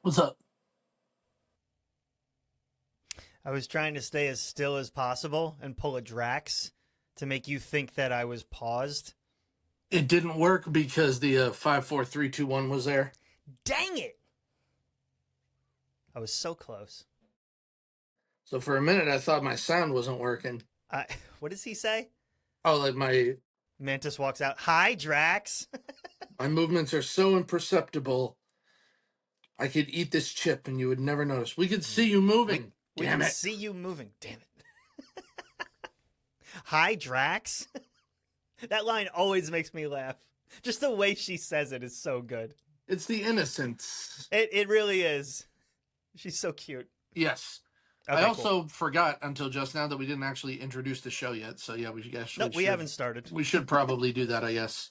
What's up? I was trying to stay as still as possible and pull a Drax to make you think that I was paused. It didn't work because the 5, 4, 3, 2, 1 was there. Dang it! I was so close. So for a minute, I thought my sound wasn't working. I, what does he say? Oh, like my Mantis walks out. Hi, Drax. my movements are so imperceptible. I could eat this chip and you would never notice. We could see you moving. We Damn can it! see you moving. Damn it. Hi, Drax. That line always makes me laugh. Just the way she says it is so good. It's the innocence. It really is. She's so cute. Yes. Okay, I also cool. forgot until just now that we didn't actually introduce the show yet. So yeah, We haven't started. We should probably do that, I guess.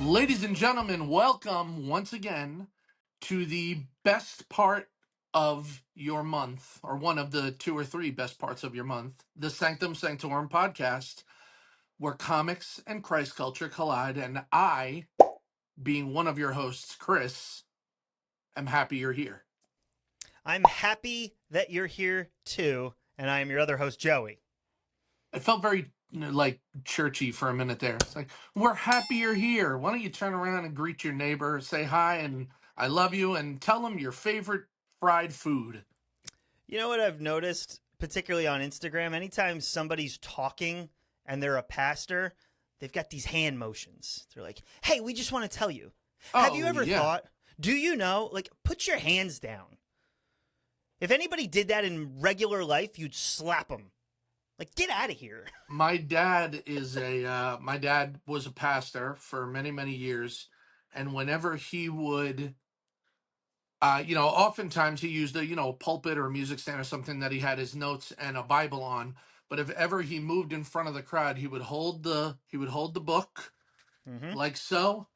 Ladies and gentlemen, welcome once again to the best part of your month, or one of the 2 or 3 best parts of your month, the Sanctum Sanctorum Podcast, where comics and Christ culture collide. And I, being one of your hosts, Chris, am happy you're here. I'm happy that you're here too, and I am your other host, Joey. It felt very like churchy for a minute there. It's like, we're happy you're here. Why don't you turn around and greet your neighbor, say hi, and I love you, and tell them your favorite fried food. You know what I've noticed, particularly on Instagram? Anytime somebody's talking and they're a pastor, they've got these hand motions. They're like, hey, we just want to tell you. Have you ever thought, do you know, like, put your hands down. If anybody did that in regular life, you'd slap them. Like, get out of here. My dad was a pastor for many, many years. And whenever he would, oftentimes he used a pulpit or a music stand or something that he had his notes and a Bible on. But if ever he moved in front of the crowd, he would hold the book Mm-hmm. like so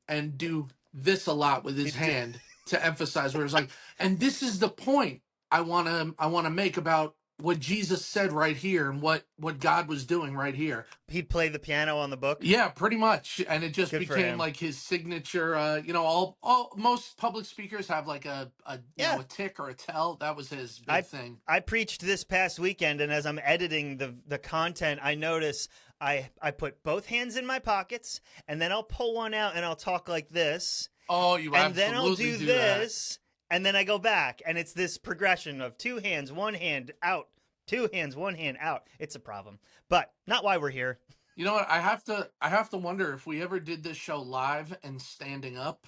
and do this a lot with his hand to emphasize where it's like, and this is the point I want to make about what Jesus said right here and what God was doing right here. He'd play the piano on the book. Yeah, pretty much, and it just Good for became him. like his signature. All most public speakers have like a Yeah. a tick or a tell. That was his big thing. I preached this past weekend, and as I'm editing the content, I notice I put both hands in my pockets, and then I'll pull one out and I'll talk like this, Oh, you and then I'll absolutely do do that. this, and then I go back, and it's this progression of 2 hands, 1 hand out, 2 hands, 1 hand out. It's a problem, but not why we're here. You know what? I have to wonder if we ever did this show live and standing up,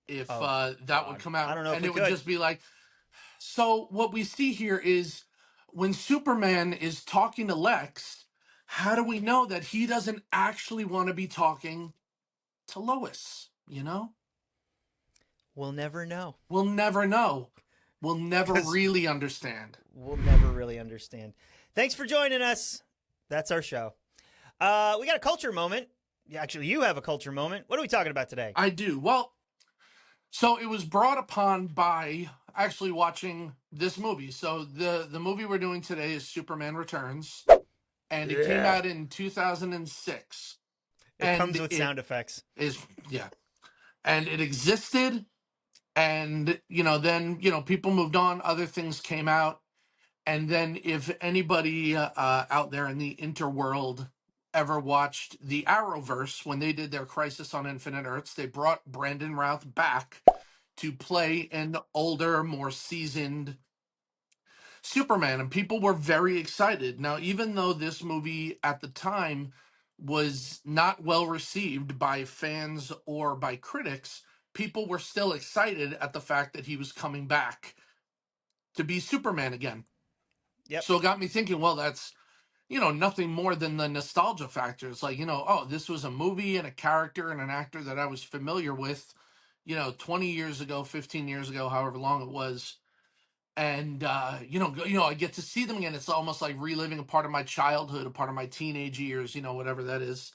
if Oh, that would God. come out, I don't know if and we it would could. just be like. So what we see here is when Superman is talking to Lex, how do we know that he doesn't actually want to be talking to Lois? We'll never know. We'll never know. We'll never 'Cause really understand. we'll never really understand. Thanks for joining us. That's our show. We got a culture moment. Yeah, actually, you have a culture moment. What are we talking about today? I do. Well, so it was brought upon by actually watching this movie. So the movie we're doing today is Superman Returns, and it came out in 2006. It comes And with it sound effects. is, yeah. And it existed, and then people moved on, other things came out. And then if anybody out there in the interworld ever watched the Arrowverse, when they did their Crisis on Infinite Earths, they brought Brandon Routh back to play an older, more seasoned Superman, and people were very excited. Now, even though this movie at the time was not well received by fans or by critics, people were still excited at the fact that he was coming back to be Superman again. Yep. So it got me thinking, well, that's, nothing more than the nostalgia factor. It's like, oh, this was a movie and a character and an actor that I was familiar with, 20 years ago, 15 years ago, however long it was. And I get to see them again. It's almost like reliving a part of my childhood, a part of my teenage years, whatever that is.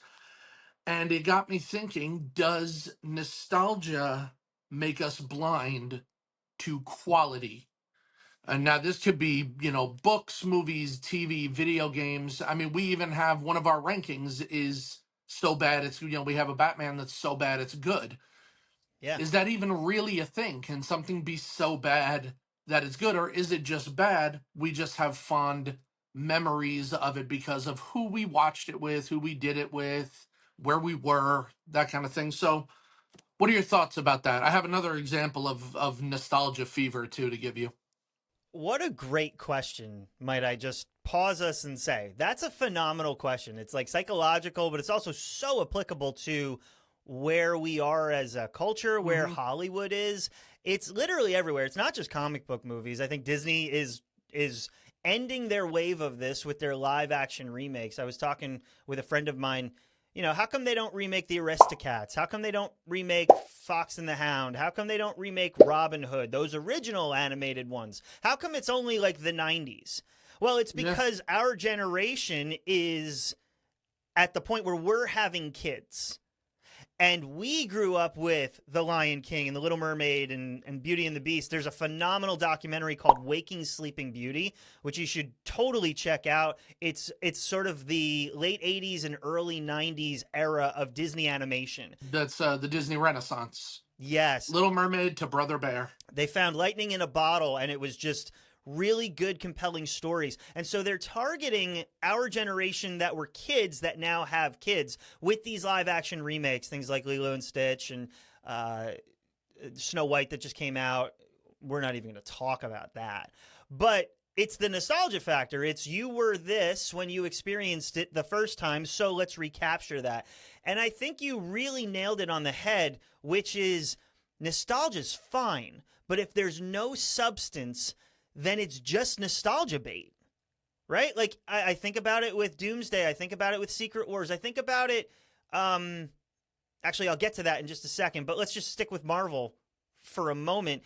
And it got me thinking, does nostalgia make us blind to quality? And now this could be, books, movies, TV, video games. I mean, we even have one of our rankings is so bad it's, we have a Batman that's so bad it's good. Yeah. Is that even really a thing? Can something be so bad that it's good, or is it just bad? We just have fond memories of it because of who we watched it with, who we did it with, where we were, that kind of thing. So, what are your thoughts about that? I have another example of nostalgia fever too to give you. What a great question, might I just pause us and say. That's a phenomenal question. It's like psychological, but it's also so applicable to where we are as a culture, where Hollywood is. It's literally everywhere. It's not just comic book movies. I think Disney is ending their wave of this with their live action remakes. I was talking with a friend of mine. How come they don't remake the Aristocats? How come they don't remake Fox and the Hound? How come they don't remake Robin Hood, those original animated ones? How come it's only like the 90s? Well, it's because our generation is at the point where we're having kids. And we grew up with The Lion King and The Little Mermaid and Beauty and the Beast. There's a phenomenal documentary called Waking Sleeping Beauty, which you should totally check out. It's sort of the late 80s and early 90s era of Disney animation. That's the Disney Renaissance. Yes. Little Mermaid to Brother Bear. They found lightning in a bottle, and it was just really good, compelling stories. And so they're targeting our generation that were kids that now have kids with these live action remakes, things like Lilo and Stitch and Snow White that just came out. We're not even going to talk about that. But it's the nostalgia factor. It's you were this when you experienced it the first time, so let's recapture that. And I think you really nailed it on the head, which is nostalgia's fine, but if there's no substance, then it's just nostalgia bait, right? Like, I think about it with Doomsday. I think about it with Secret Wars. I think about it, actually, I'll get to that in just a second, but let's just stick with Marvel for a moment.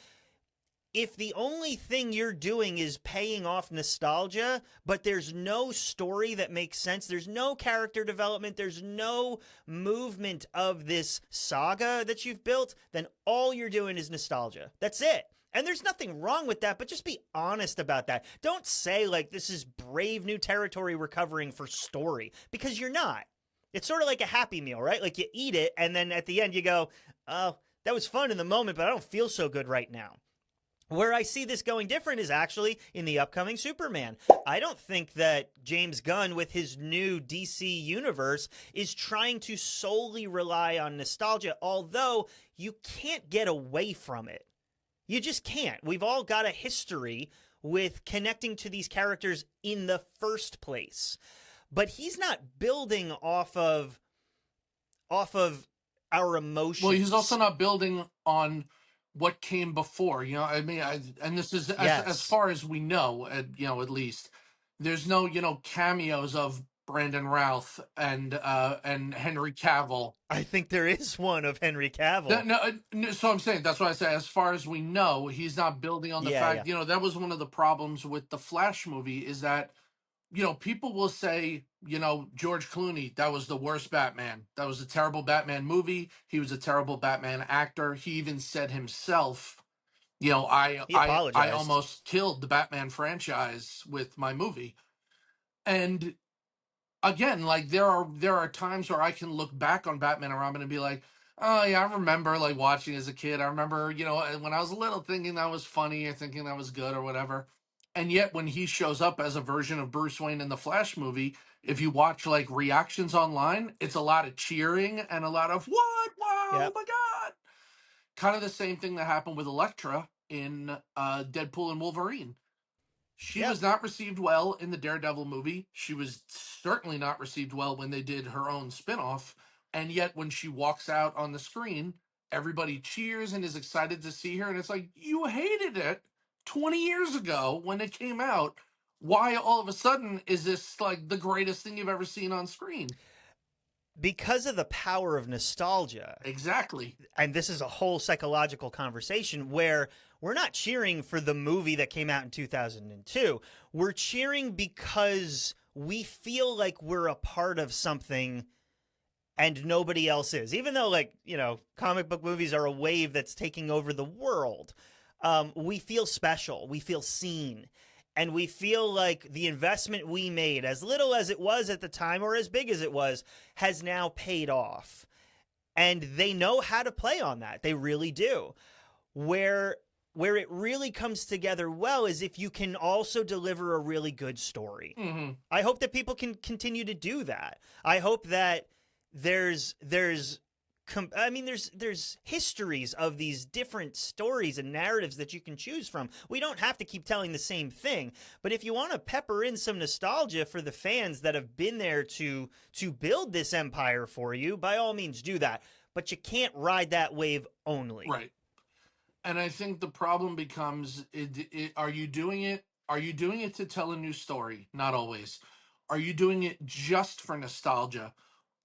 If the only thing you're doing is paying off nostalgia, but there's no story that makes sense, there's no character development, there's no movement of this saga that you've built, then all you're doing is nostalgia. That's it. And there's nothing wrong with that, but just be honest about that. Don't say, like, this is brave new territory we're covering for story, because you're not. It's sort of like a Happy Meal, right? Like, you eat it, and then at the end you go, oh, that was fun in the moment, but I don't feel so good right now. Where I see this going different is actually in the upcoming Superman. I don't think that James Gunn, with his new DC universe, is trying to solely rely on nostalgia, although you can't get away from it. You just can't. We've all got a history with connecting to these characters in the first place. But he's not building off of our emotions. Well, he's also not building on what came before. I mean, and this is as far as we know, at least there's no cameos of Brandon Routh and Henry Cavill. I think there is one of Henry Cavill. No, so I'm saying that's why I say, as far as we know, he's not building on the fact. That was one of the problems with the Flash movie, is that people will say, George Clooney, that was the worst Batman. That was a terrible Batman movie. He was a terrible Batman actor. He even said himself, I almost killed the Batman franchise with my movie. And again, like, there are times where I can look back on Batman and Robin and be like, oh yeah, I remember like watching as a kid. I remember, when I was little, thinking that was funny or thinking that was good or whatever. And yet when he shows up as a version of Bruce Wayne in the Flash movie, if you watch like reactions online, it's a lot of cheering and a lot of what? Wow, oh my God. Kind of the same thing that happened with Elektra in Deadpool and Wolverine. She was not received well in the Daredevil movie. She was certainly not received well when they did her own spinoff. And yet when she walks out on the screen, everybody cheers and is excited to see her. And it's like, you hated it 20 years ago when it came out. Why all of a sudden is this like the greatest thing you've ever seen on screen? because of the power of nostalgia. Exactly. And this is a whole psychological conversation where we're not cheering for the movie that came out in 2002. We're cheering because we feel like we're a part of something and nobody else is. Even though, like, you know, comic book movies are a wave that's taking over the world, we feel special, we feel seen, and we feel like the investment we made, as little as it was at the time or as big as it was, has now paid off. And they know how to play on that. They really do. Where it really comes together well is if you can also deliver a really good story. Mm-hmm. I hope that people can continue to do that. I hope that there's histories of these different stories and narratives that you can choose from. We don't have to keep telling the same thing, but if you want to pepper in some nostalgia for the fans that have been there to build this empire for you, by all means do that. But you can't ride that wave only. Right. And I think the problem becomes, are you doing it? Are you doing it to tell a new story? Not always. Are you doing it just for nostalgia?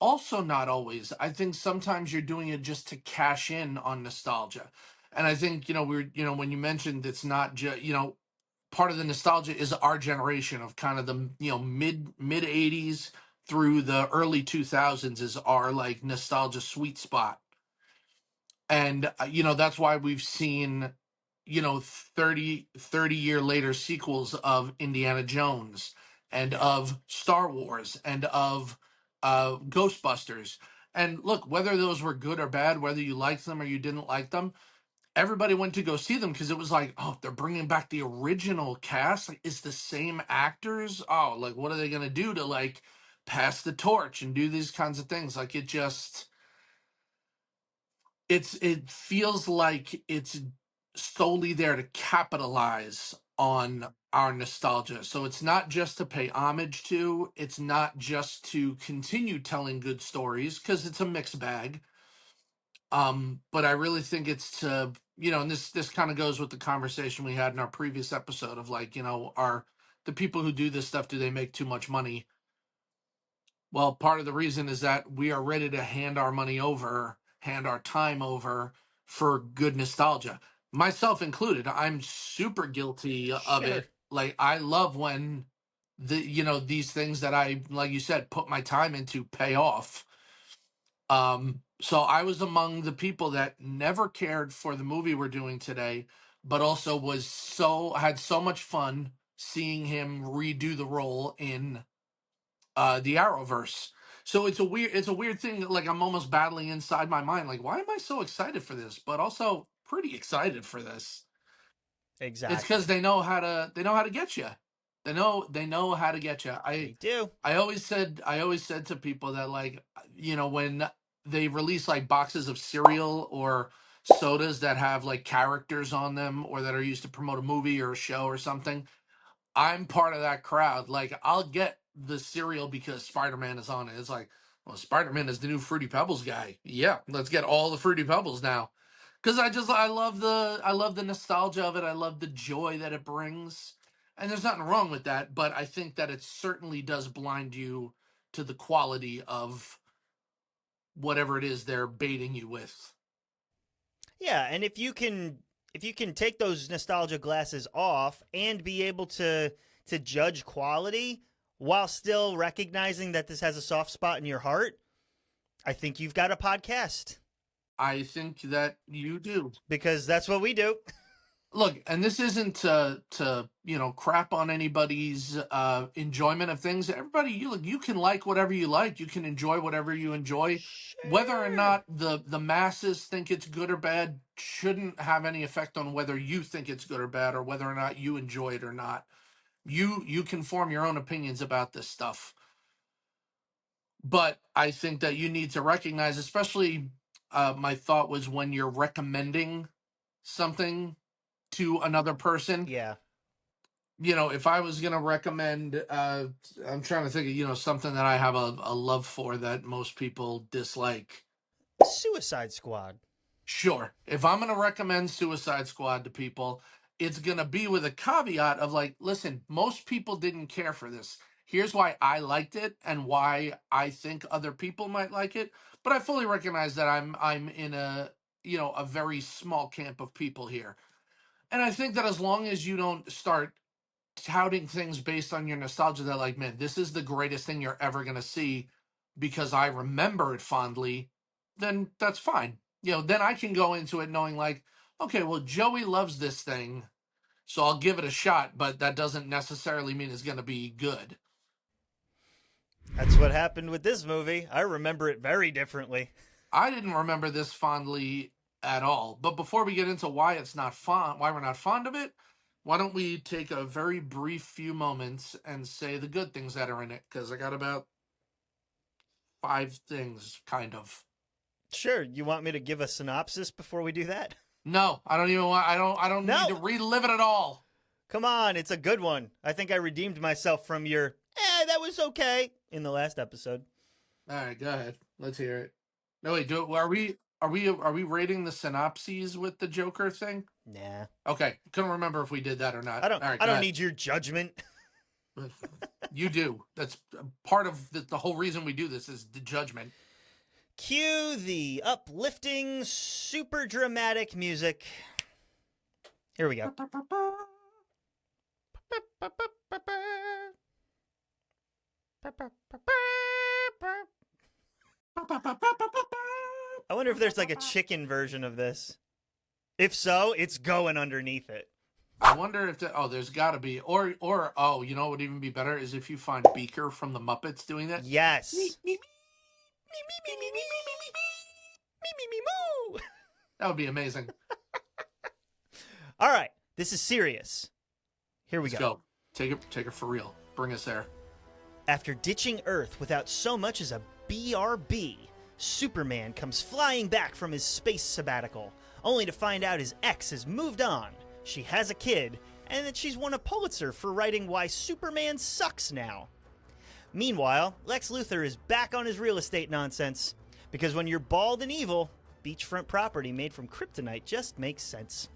Also, not always. I think sometimes you're doing it just to cash in on nostalgia. And I think, when you mentioned it's not just, part of the nostalgia is our generation of kind of the, mid 80s through the early 2000s is our like nostalgia sweet spot. And, that's why we've seen, 30 year later sequels of Indiana Jones and of Star Wars and of Ghostbusters. And look, whether those were good or bad, whether you liked them or you didn't like them, everybody went to go see them because it was like, oh, they're bringing back the original cast. Like, it's the same actors. Oh, like, what are they going to do to like pass the torch and do these kinds of things? Like, it feels like it's solely there to capitalize on our nostalgia. So it's not just to pay homage to, it's not just to continue telling good stories because it's a mixed bag. But I really think it's to, and this kind of goes with the conversation we had in our previous episode of like, are the people who do this stuff, do they make too much money? Well, part of the reason is that we are ready to hand our money over, hand our time over for good nostalgia. Myself included, I'm super guilty of Sure. it. Like, I love when these things that I, like you said, put my time into pay off. So I was among the people that never cared for the movie we're doing today, but also had so much fun seeing him redo the role in the Arrowverse. So it's a weird thing. Like, I'm almost battling inside my mind. Like, why am I so excited for this? But also pretty excited for this. It's Exactly. because they know how to get you. They know how to get you. They do. I always said to people that, like, when they release like boxes of cereal or sodas that have like characters on them or that are used to promote a movie or a show or something, I'm part of that crowd. Like, I'll get the cereal because Spider-Man is on it. It's like, well, Spider-Man is the new Fruity Pebbles guy. Yeah, let's get all the Fruity Pebbles now. Because I love the nostalgia of it. I love the joy that it brings. And there's nothing wrong with that, but I think that it certainly does blind you to the quality of whatever it is they're baiting you with. Yeah, and if you can take those nostalgia glasses off and be able to judge quality while still recognizing that this has a soft spot in your heart, I think you've got a podcast. I think that you do. Because that's what we do. Look, and this isn't to crap on anybody's enjoyment of things. Everybody, you can like whatever you like. You can enjoy whatever you enjoy. Sure. Whether or not the masses think it's good or bad shouldn't have any effect on whether you think it's good or bad or whether or not you enjoy it or not. You can form your own opinions about this stuff. But I think that you need to recognize, especially my thought was when you're recommending something to another person. Yeah. If I was going to recommend, I'm trying to think of, something that I have a love for that most people dislike. Suicide Squad. Sure. If I'm going to recommend Suicide Squad to people, it's going to be with a caveat of like, listen, most people didn't care for this. Here's why I liked it and why I think other people might like it. But I fully recognize that I'm in a, you know, a very small camp of people here. And I think that as long as you don't start touting things based on your nostalgia, that like, man, this is the greatest thing you're ever going to see because I remember it fondly, then that's fine. You know, then I can go into it knowing like, okay, well, Joey loves this thing, so I'll give it a shot, but that doesn't necessarily mean it's going to be good. That's what happened with this movie. I remember it very differently. I didn't remember this fondly at all. But before we get into why it's not fond, why we're not fond of it, why don't we take a very brief few moments and say the good things that are in it? Because I got about 5 things, kind of. Sure, you want me to give a synopsis before we do that? No, I don't even want. I don't No. need to relive it at all. Come on, it's a good one. I think I redeemed myself from your that was okay in the last episode. All right, go ahead. Let's hear it. No, wait. Are we rating the synopses with the Joker thing? Nah. Okay, couldn't remember if we did that or not. I don't. All right, I don't need your judgment. You do. That's part of the whole reason we do this is the judgment. Cue the uplifting, super dramatic music. Here we go. I wonder if there's like a chicken version of this. If so, it's going underneath it. I wonder if there's got to be, or you know what would even be better is if you find Beaker from the Muppets doing that. Yes. That would be amazing. All right, this is serious. Here we go. Take it for real. Bring us there. After ditching Earth without so much as a BRB, Superman comes flying back from his space sabbatical, only to find out his ex has moved on, she has a kid, and that she's won a Pulitzer for writing Why Superman Sucks Now. Meanwhile, Lex Luthor is back on his real estate nonsense, because when you're bald and evil, beachfront property made from kryptonite just makes sense.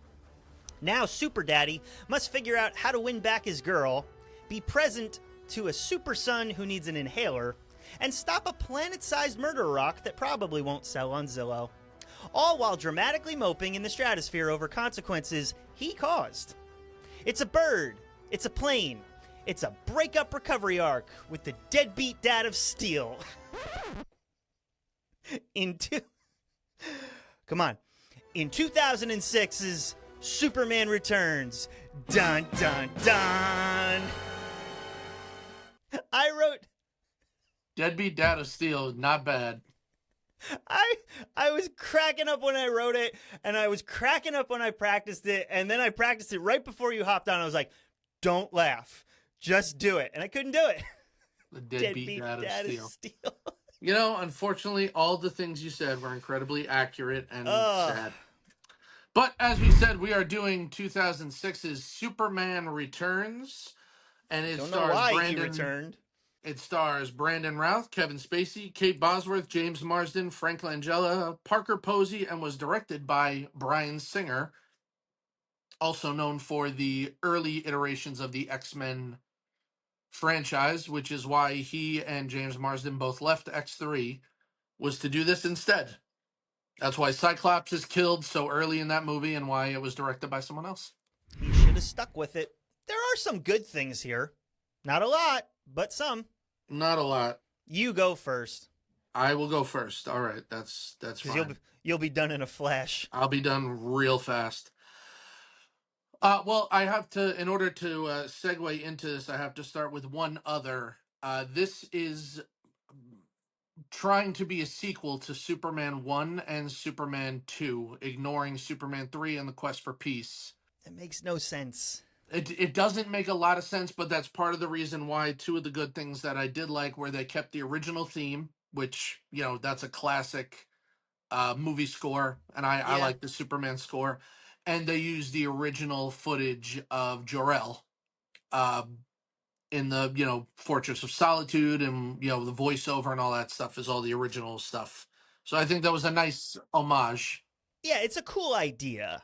Now Super Daddy must figure out how to win back his girl, be present to a super son who needs an inhaler, and stop a planet-sized murder rock that probably won't sell on Zillow. All while dramatically moping in the stratosphere over consequences he caused. It's a bird. It's a plane. It's a breakup recovery arc with the deadbeat dad of steel. In 2006's Superman Returns. Dun, dun, dun. I wrote... Deadbeat Dad of Steel, not bad. I was cracking up when I wrote it, and I was cracking up when I practiced it, and then I practiced it right before you hopped on. I was like, don't laugh. Just do it. And I couldn't do it. The Deadbeat Dad of Steel. You know, unfortunately, all the things you said were incredibly accurate and sad. But as we said, we are doing 2006's Superman Returns, and it stars Brandon. He returned. It stars Brandon Routh, Kevin Spacey, Kate Bosworth, James Marsden, Frank Langella, Parker Posey, and was directed by Bryan Singer, also known for the early iterations of the X-Men franchise, which is why he and James Marsden both left X3, was to do this instead. That's why Cyclops is killed so early in that movie and why it was directed by someone else. He should have stuck with it. There are some good things here. Not a lot, but some. Not a lot. You go first. I will go first. All right, that's fine. You'll be done in a flash. I'll be done real fast. Well, I have to, in order to segue into this, I have to start with one other. This is trying to be a sequel to Superman 1 and Superman 2, ignoring Superman 3 and the Quest for Peace. It makes no sense. It doesn't make a lot of sense, but that's part of the reason why two of the good things that I did like were they kept the original theme, which, you know, that's a classic movie score, and I like the Superman score, and they used the original footage of Jor-El in the, you know, Fortress of Solitude, and, you know, the voiceover and all that stuff is all the original stuff. So I think that was a nice homage. Yeah, it's a cool idea.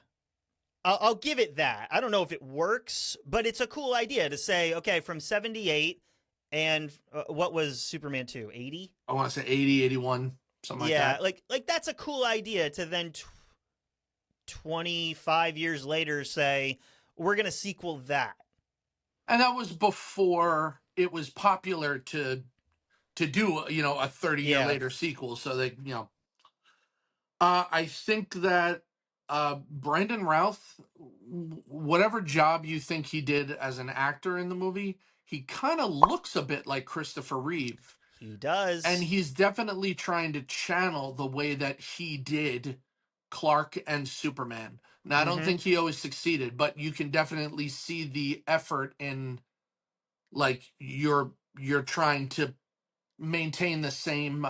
I'll give it that. I don't know if it works, but it's a cool idea to say, okay, from 78, And what was Superman 2? 80? I want to say 80, 81, something like that. Like that's a cool idea to then 25 years later say, we're going to sequel that. And that was before it was popular to do, a 30-year later sequel. So they, I think that Brandon Routh, whatever job you think he did as an actor in the movie, he kind of looks a bit like Christopher Reeve. He does. And he's definitely trying to channel the way that he did Clark and Superman. Now, I don't think he always succeeded, but you can definitely see the effort in, like, you're trying to maintain the same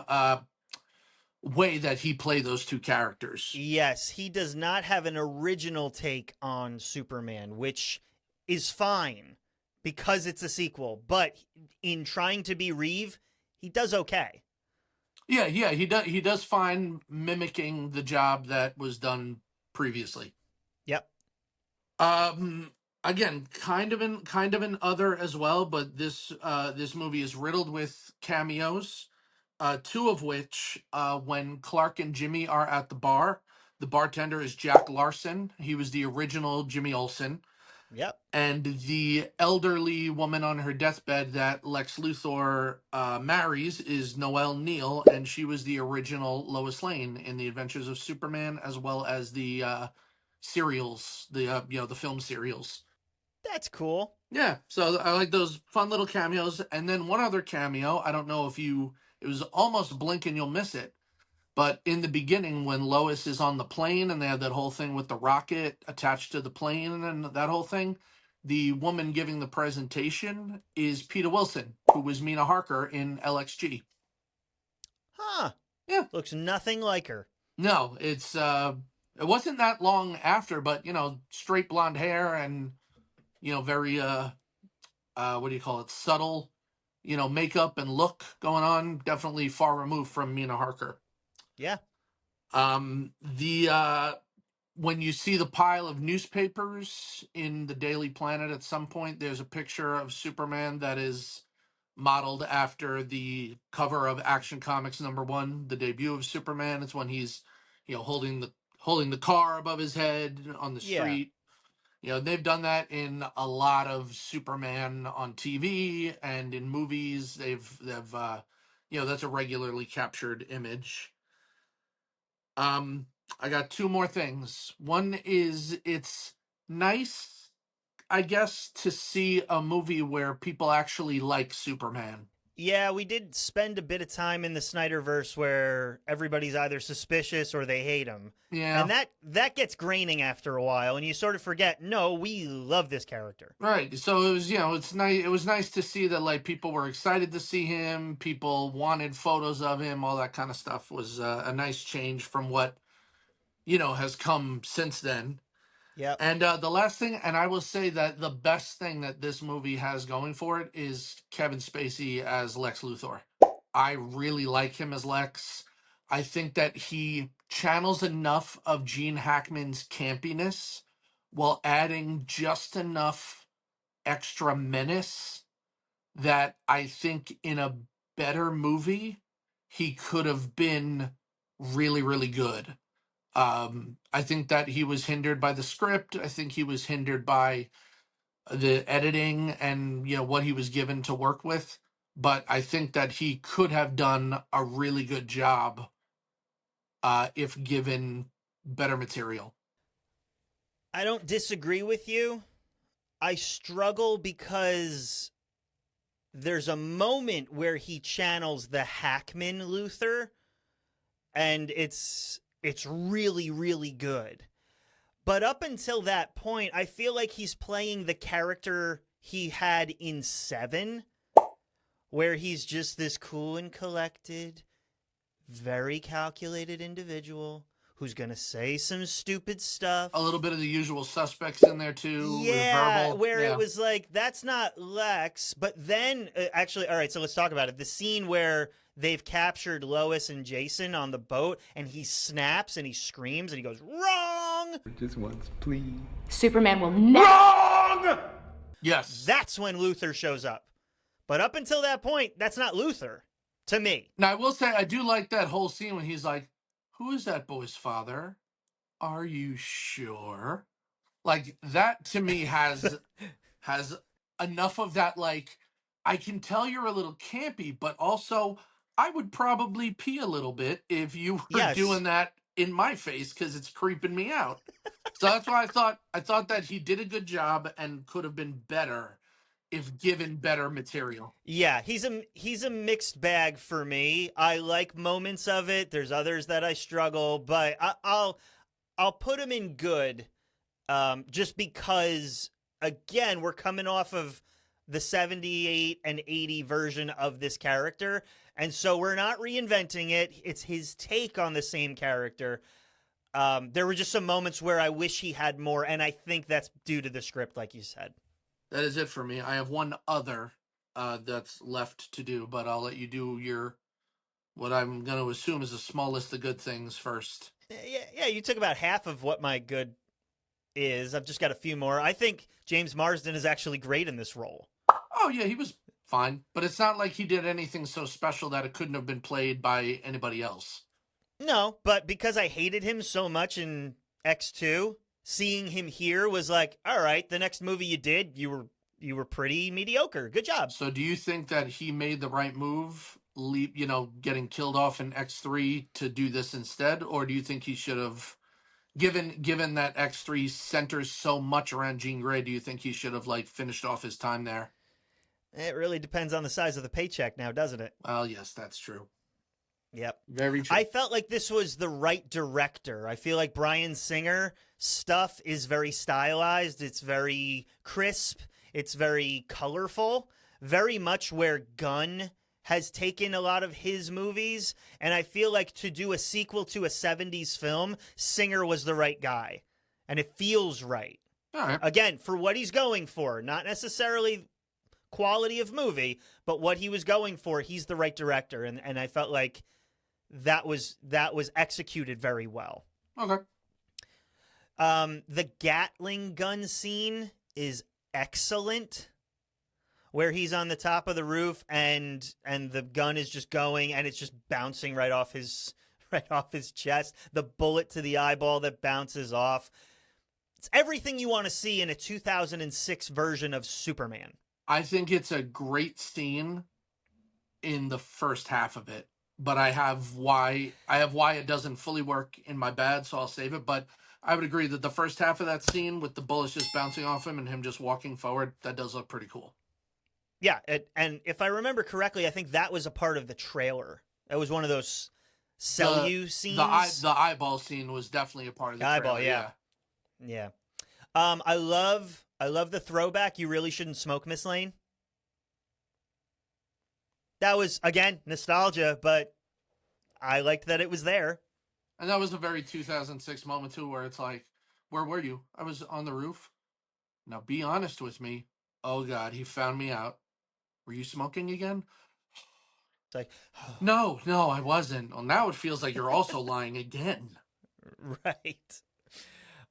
way that he played those two characters. Yes, he does not have an original take on Superman, which is fine because it's a sequel. But in trying to be Reeve, he does okay. Yeah, he does fine mimicking the job that was done previously. Yep. Again, kind of an other as well, but this movie is riddled with cameos. Two of which, when Clark and Jimmy are at the bar, the bartender is Jack Larson. He was the original Jimmy Olsen. Yep. And the elderly woman on her deathbed that Lex Luthor marries is Noelle Neal, and she was the original Lois Lane in the Adventures of Superman, as well as the serials, the film serials. That's cool. Yeah, so I like those fun little cameos. And then one other cameo, I don't know if it was almost blink and you'll miss it, but in the beginning when Lois is on the plane and they have that whole thing with the rocket attached to the plane and that whole thing, the woman giving the presentation is Peter Wilson, who was Mina Harker in LXG. Huh. Yeah. Looks nothing like her. No, it wasn't that long after, but, straight blonde hair and, very, what do you call it? Subtle, makeup and look going on. Definitely far removed from Mina Harker. Yeah. When you see the pile of newspapers in the Daily Planet at some point, there's a picture of Superman that is modeled after the cover of Action Comics #1, the debut of Superman. It's when he's, holding the car above his head on the street. They've done that in a lot of Superman on TV and in movies. They've that's a regularly captured image. I got two more things. One is it's nice, I guess, to see a movie where people actually like Superman. Yeah, we did spend a bit of time in the Snyderverse where everybody's either suspicious or they hate him. Yeah. And that gets graining after a while, and you sort of forget, no, we love this character. Right. So it was, it's nice. It was nice to see that, like, people were excited to see him. People wanted photos of him. All that kind of stuff was a nice change from what, has come since then. Yeah. And the last thing, and I will say that the best thing that this movie has going for it is Kevin Spacey as Lex Luthor. I really like him as Lex. I think that he channels enough of Gene Hackman's campiness while adding just enough extra menace that I think in a better movie, he could have been really, really good. I think that he was hindered by the script. I think he was hindered by the editing and, what he was given to work with. But I think that he could have done a really good job if given better material. I don't disagree with you. I struggle because there's a moment where he channels the Hackman Luthor, and it's really, really good. But up until that point, I feel like he's playing the character he had in Seven, where he's just this cool and collected, very calculated individual who's going to say some stupid stuff. A little bit of the usual suspects in there, too. Yeah, where it was like, that's not Lex. But then, actually, all right, so let's talk about it. The scene where they've captured Lois and Jason on the boat, and he snaps and he screams and he goes, wrong! Just once, please. Superman will never... Wrong! Yes. That's when Luthor shows up. But up until that point, that's not Luthor to me. Now, I will say, I do like that whole scene when he's like, who is that boy's father? Are you sure? Like, that to me has enough of that, like, I can tell you're a little campy, but also I would probably pee a little bit if you were doing that in my face because it's creeping me out. So that's why I thought that he did a good job and could have been better if given better material. Yeah, he's a mixed bag for me. I like moments of it. There's others that I struggle, but I'll put him in good, just because again we're coming off of the 78 and 80 version of this character, and so we're not reinventing it. It's his take on the same character. There were just some moments where I wish he had more, and I think that's due to the script, like you said. That is it for me. I have one other that's left to do, but I'll let you do your, what I'm going to assume is a small list of good things first. Yeah, you took about half of what my good is. I've just got a few more. I think James Marsden is actually great in this role. Oh, yeah, he was fine. But it's not like he did anything so special that it couldn't have been played by anybody else. No, but because I hated him so much in X2, seeing him here was like, all right, the next movie you did, you were pretty mediocre. Good job. So do you think that he made the right move, getting killed off in X3 to do this instead? Or do you think he should have, given that X3 centers so much around Jean Grey, do you think he should have finished off his time there? It really depends on the size of the paycheck now, doesn't it? Well, yes, that's true. Yep. Very true. I felt like this was the right director. I feel like Bryan Singer stuff is very stylized. It's very crisp. It's very colorful. Very much where Gunn has taken a lot of his movies. And I feel like to do a sequel to a 70s film, Singer was the right guy. And it feels right. All right. Again, for what he's going for, not necessarily quality of movie, but what he was going for, he's the right director. And I felt like that was executed very well. Okay. The Gatling gun scene is excellent, where he's on the top of the roof and the gun is just going and it's just bouncing right off his chest. The bullet to the eyeball that bounces off. It's everything you want to see in a 2006 version of Superman. I think it's a great scene in the first half of it. But I have why it doesn't fully work in my bad, so I'll save it. But I would agree that the first half of that scene with the bullets just bouncing off him and him just walking forward, that does look pretty cool. Yeah, and if I remember correctly, I think that was a part of the trailer. That was one of those sell you scenes. The eyeball scene was definitely a part of the eyeball, trailer. Yeah. I love the throwback. You really shouldn't smoke, Miss Lane. That was, again, nostalgia, but I liked that it was there. And that was a very 2006 moment, too, where it's like, where were you? I was on the roof. Now, be honest with me. Oh, God, he found me out. Were you smoking again? It's like, no, I wasn't. Well, now it feels like you're also lying again. Right.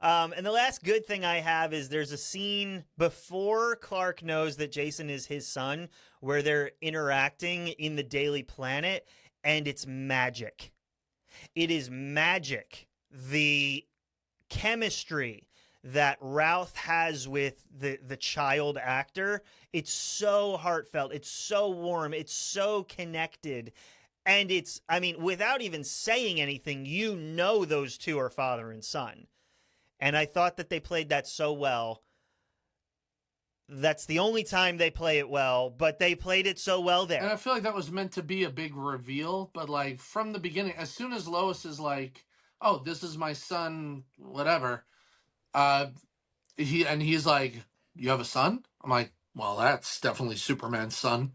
And the last good thing I have is there's a scene before Clark knows that Jason is his son where they're interacting in the Daily Planet, and it's magic. It is magic. The chemistry that Routh has with the child actor, it's so heartfelt. It's so warm. It's so connected. And it's, I mean, without even saying anything, you know those two are father and son. And I thought that they played that so well. That's the only time they play it well, but they played it so well there. And I feel like that was meant to be a big reveal, but from the beginning, as soon as Lois is like, oh, this is my son, whatever, he's like, you have a son? I'm like, well, that's definitely Superman's son.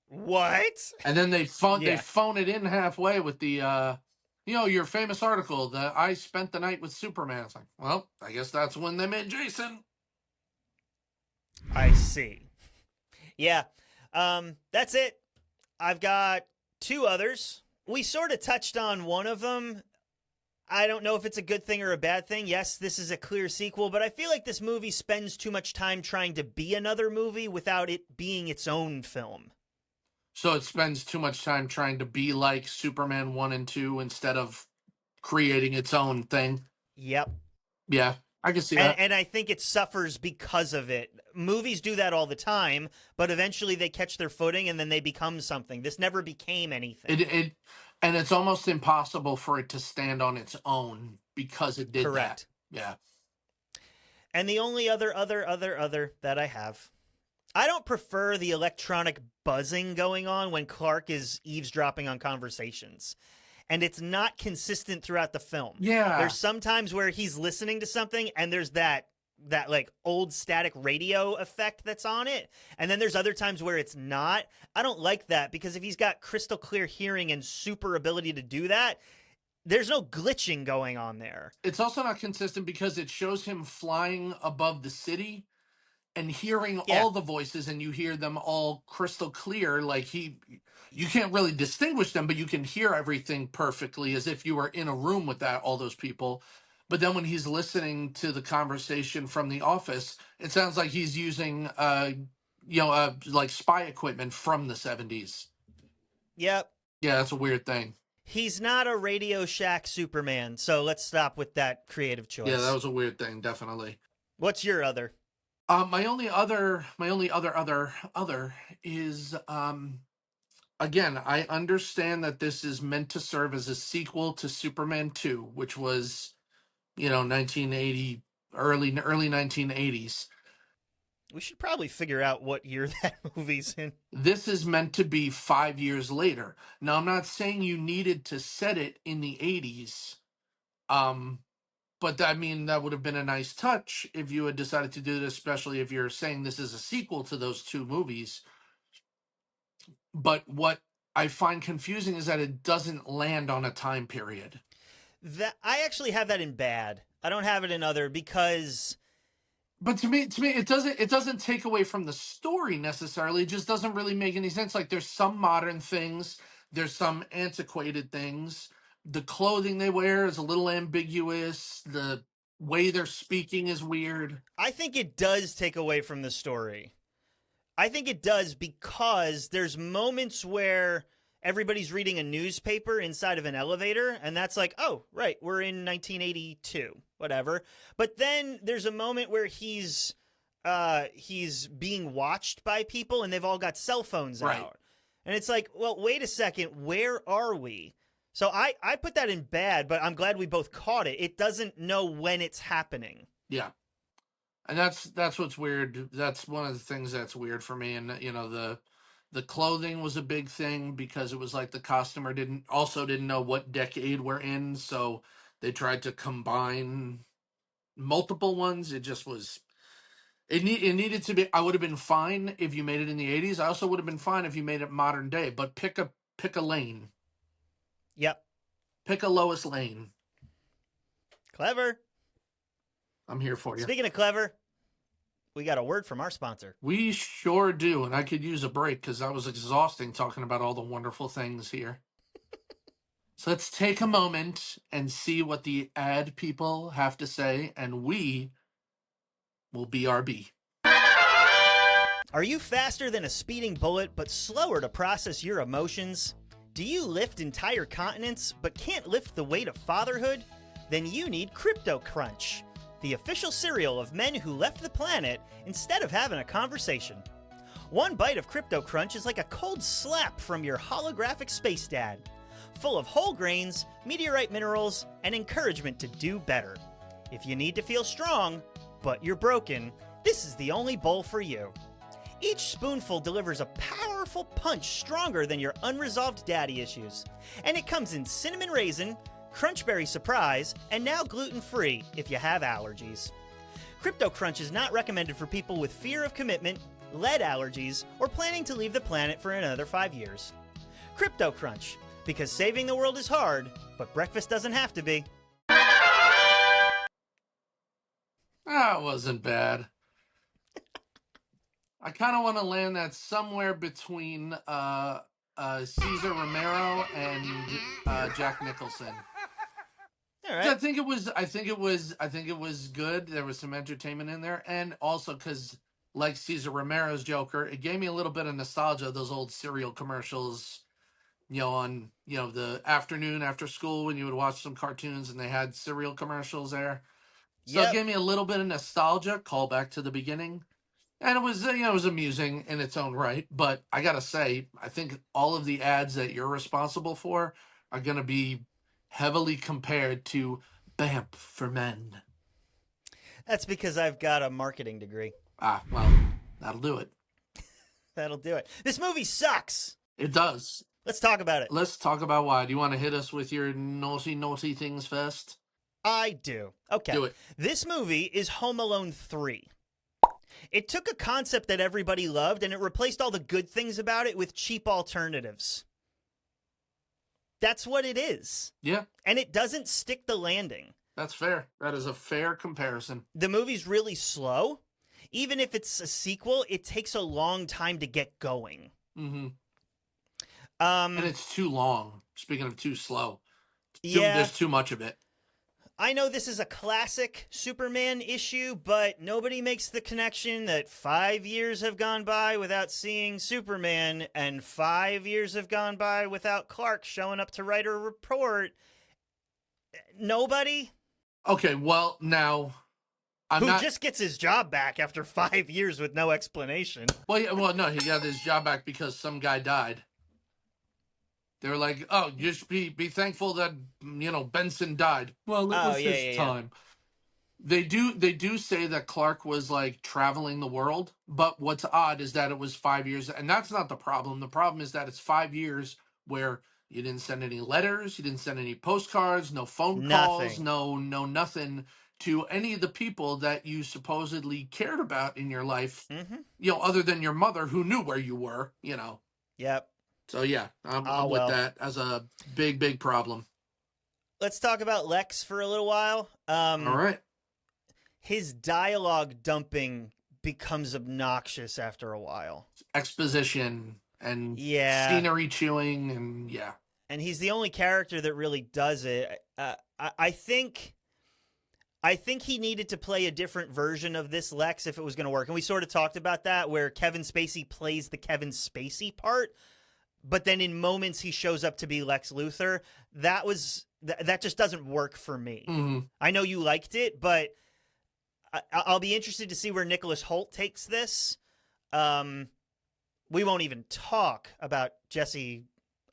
What? And then they phone it in halfway with the your famous article that I spent the night with Superman. It's like, well, I guess that's when they made Jason. I see. Yeah. That's it. I've got two others. We sort of touched on one of them. I don't know if it's a good thing or a bad thing. Yes, this is a clear sequel, but I feel like this movie spends too much time trying to be another movie without it being its own film. So it spends too much time trying to be like Superman 1 and 2 instead of creating its own thing. Yep. Yeah, I can see that. And I think it suffers because of it. Movies do that all the time, but eventually they catch their footing and then they become something. This never became anything. And it's almost impossible for it to stand on its own because it did Correct. that. Yeah. And the only other that I have, I don't prefer the electronic buzzing going on when Clark is eavesdropping on conversations. And it's not consistent throughout the film. Yeah. There's some times where he's listening to something and there's that like old static radio effect that's on it. And then there's other times where it's not. I don't like that because if he's got crystal clear hearing and super ability to do that, there's no glitching going on there. It's also not consistent because it shows him flying above the city and hearing all the voices, and you hear them all crystal clear. Like you can't really distinguish them, but you can hear everything perfectly as if you were in a room with all those people. But then when he's listening to the conversation from the office, it sounds like he's using, like spy equipment from the 70s. Yep. Yeah, that's a weird thing. He's not a Radio Shack Superman, so let's stop with that creative choice. Yeah, that was a weird thing, definitely. What's your other? My only other is, again, I understand that this is meant to serve as a sequel to Superman 2, which was, 1980, early 1980s. We should probably figure out what year that movie's in. This is meant to be 5 years later. Now, I'm not saying you needed to set it in the 80s, but I mean, that would have been a nice touch if you had decided to do this, especially if you're saying this is a sequel to those two movies. But what I find confusing is that it doesn't land on a time period. That I actually have that in bad. I don't have it in other because. But to me, it doesn't take away from the story necessarily. It just doesn't really make any sense. Like, there's some modern things, there's some antiquated things. The clothing they wear is a little ambiguous. The way they're speaking is weird. I think it does take away from the story. I think it does because there's moments where everybody's reading a newspaper inside of an elevator, and that's like, oh, right, we're in 1982, whatever. But then there's a moment where he's being watched by people, and they've all got cell phones out. And it's like, well, wait a second, where are we? So I put that in bad, but I'm glad we both caught it. It doesn't know when it's happening. Yeah. And that's what's weird. That's one of the things that's weird for me. And, the clothing was a big thing because it was like the costumer didn't know what decade we're in. So they tried to combine multiple ones. It just was, it needed to be, I would have been fine if you made it in the 80s. I also would have been fine if you made it modern day, but pick a lane. Yep. Pick a Lois Lane. Clever. I'm here for you. Speaking of clever, we got a word from our sponsor. We sure do, and I could use a break because that was exhausting talking about all the wonderful things here. So let's take a moment and see what the ad people have to say, and we will BRB. Are you faster than a speeding bullet but slower to process your emotions? Do you lift entire continents but can't lift the weight of fatherhood? Then you need Kryto-Crunch, the official cereal of men who left the planet instead of having a conversation. One bite of Kryto-Crunch is like a cold slap from your holographic space dad, full of whole grains, meteorite minerals, and encouragement to do better. If you need to feel strong, but you're broken, this is the only bowl for you. Each spoonful delivers a powerful punch stronger than your unresolved daddy issues. And it comes in cinnamon raisin, crunchberry surprise, and now gluten-free if you have allergies. Kryto-Crunch is not recommended for people with fear of commitment, lead allergies, or planning to leave the planet for another 5 years. Kryto-Crunch, because saving the world is hard, but breakfast doesn't have to be. That wasn't bad. I kind of want to land that somewhere between Cesar Romero and Jack Nicholson. All right. I think it was good. There was some entertainment in there, and also because like Cesar Romero's Joker, it gave me a little bit of nostalgia of those old cereal commercials. On the afternoon after school when you would watch some cartoons and they had cereal commercials there. So it Yep. gave me a little bit of nostalgia, call back to the beginning. And it was, it was amusing in its own right. But I got to say, I think all of the ads that you're responsible for are going to be heavily compared to BAMP for men. That's because I've got a marketing degree. Ah, well, that'll do it. That'll do it. This movie sucks. It does. Let's talk about it. Let's talk about why. Do you want to hit us with your naughty things first? I do. Okay. Do it. This movie is Home Alone 3. It took a concept that everybody loved and it replaced all the good things about it with cheap alternatives. That's what it is. Yeah. And it doesn't stick the landing. That's fair. That is a fair comparison. The movie's really slow. Even if it's a sequel, it takes a long time to get going. Mm-hmm. And it's too long. Speaking of too slow. There's too much of it. I know this is a classic Superman issue, but nobody makes the connection that 5 years have gone by without seeing Superman, and 5 years have gone by without Clark showing up to write a report. Nobody? Okay, well, now... Who just gets his job back after 5 years with no explanation. Well, no, he got his job back because some guy died. They were like, oh, just be thankful that, Benson died. Well, it was his time. Yeah. They do say that Clark was, like, traveling the world, but what's odd is that it was 5 years, and that's not the problem. The problem is that it's 5 years where you didn't send any letters, you didn't send any postcards, no phone calls, no nothing to any of the people that you supposedly cared about in your life, other than your mother who knew where you were, Yep. So, yeah, I'm with that as a big, big problem. Let's talk about Lex for a little while. All right. His dialogue dumping becomes obnoxious after a while. Exposition and scenery chewing and, yeah. And he's the only character that really does it. I think he needed to play a different version of this Lex if it was going to work. And we sort of talked about that, where Kevin Spacey plays the Kevin Spacey part. But then in moments he shows up to be Lex Luthor. That just doesn't work for me. Mm-hmm. I know you liked it, but I'll be interested to see where Nicholas Hoult takes this. We won't even talk about Jesse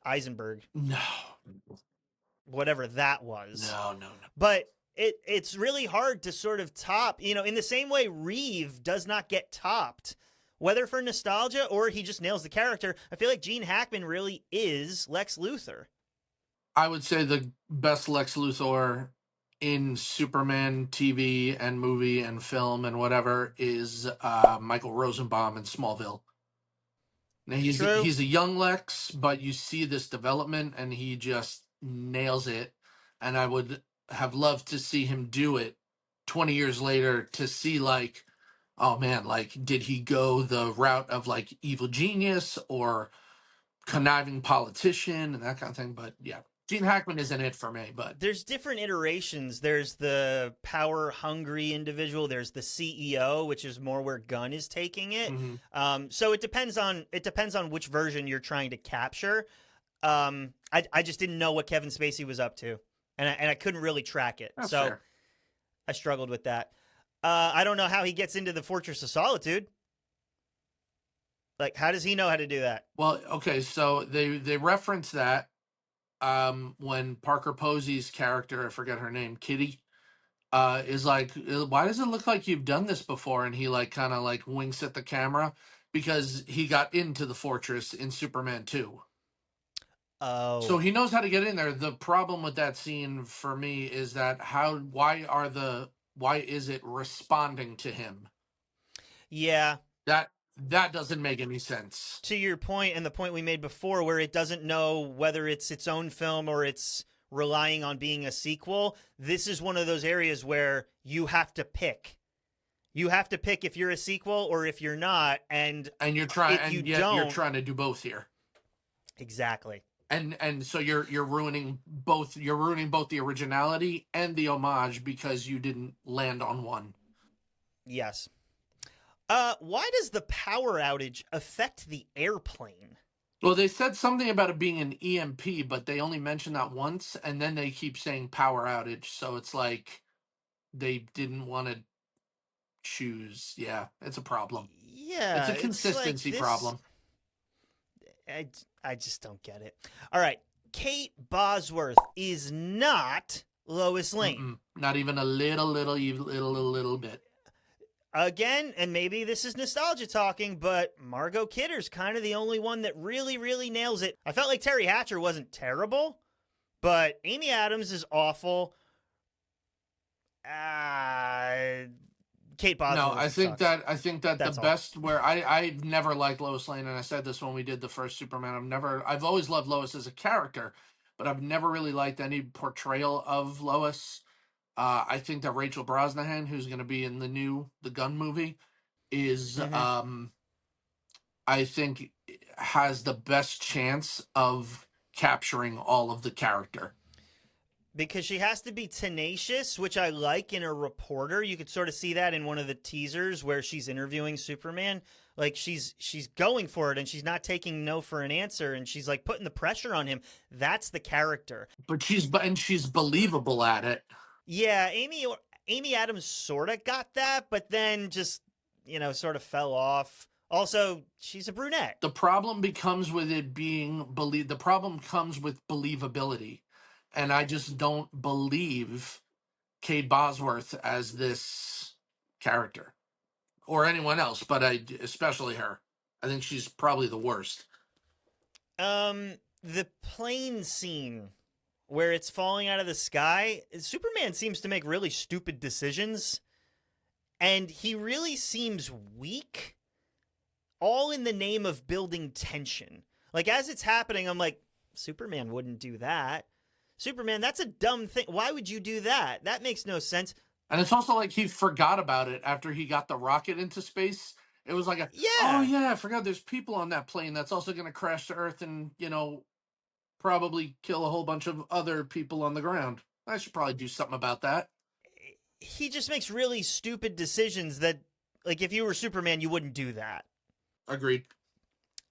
Eisenberg. No. Whatever that was. No. But it's really hard to sort of top, in the same way Reeve does not get topped. Whether for nostalgia or he just nails the character, I feel like Gene Hackman really is Lex Luthor. I would say the best Lex Luthor in Superman TV and movie and film and whatever is Michael Rosenbaum in Smallville. Now he's a young Lex, but you see this development and he just nails it. And I would have loved to see him do it 20 years later to see, like, oh man, like, did he go the route of, like, evil genius or conniving politician and that kind of thing? But yeah, Gene Hackman isn't it for me. But there's different iterations. There's the power hungry individual. There's the CEO, which is more where Gunn is taking it. Mm-hmm. So it depends on which version you're trying to capture. I just didn't know what Kevin Spacey was up to, and I couldn't really track it. That's so fair. I struggled with that. I don't know how he gets into the Fortress of Solitude. Like, how does he know how to do that? Well, okay, so they reference that when Parker Posey's character, I forget her name, Kitty, is like, why does it look like you've done this before? And he, like, kind of, like, winks at the camera because he got into the fortress in Superman 2. Oh. So he knows how to get in there. The problem with that scene for me is that why is it responding to him? Yeah. That doesn't make any sense. To your point, and the point we made before, where it doesn't know whether it's its own film or it's relying on being a sequel, this is one of those areas where you have to pick. You have to pick if you're a sequel or if you're not, and you're trying, and yet you're trying to do both here. Exactly. And so you're ruining both. You're ruining both the originality and the homage because you didn't land on one. Yes. Why does the power outage affect the airplane? Well, they said something about it being an EMP, but they only mentioned that once, and then they keep saying power outage. So it's like they didn't want to choose. Yeah, it's a problem. It's Yeah, a it's like consistency this. problem. I just don't get it. All right, Kate Bosworth is not Lois Lane. Not even a little bit. Again, and maybe this is nostalgia talking, but Margot Kidder's kind of the only one that really, really nails it. I felt like Terry Hatcher wasn't terrible, but Amy Adams is awful. Kate Bosworth. No, I think sucks. that That's the all. best where I've never liked Lois Lane, and I said this when we did the first Superman. I've always loved Lois as a character, but I've never really liked any portrayal of Lois. I think that Rachel Brosnahan, who's going to be in the Gun movie, is I think has the best chance of capturing all of the character. Because she has to be tenacious, which I like in a reporter. You could sort of see that in one of the teasers where she's interviewing Superman. Like she's going for it and she's not taking no for an answer and she's like putting the pressure on him. That's the character. But she's believable at it. Yeah, Amy Adams sort of got that, but then just, sort of fell off. Also, she's a brunette. The problem becomes with it being the problem comes with believability. And I just don't believe Kate Bosworth as this character or anyone else, but especially her. I think she's probably the worst. The plane scene where it's falling out of the sky, Superman seems to make really stupid decisions, and he really seems weak, all in the name of building tension. Like, as it's happening, I'm like, Superman wouldn't do that. Superman, that's a dumb thing. Why would you do that? That makes no sense. And it's also like he forgot about it after he got the rocket into space. It was like oh yeah, I forgot there's people on that plane that's also going to crash to Earth and, probably kill a whole bunch of other people on the ground. I should probably do something about that. He just makes really stupid decisions that, like, if you were Superman, you wouldn't do that. Agreed.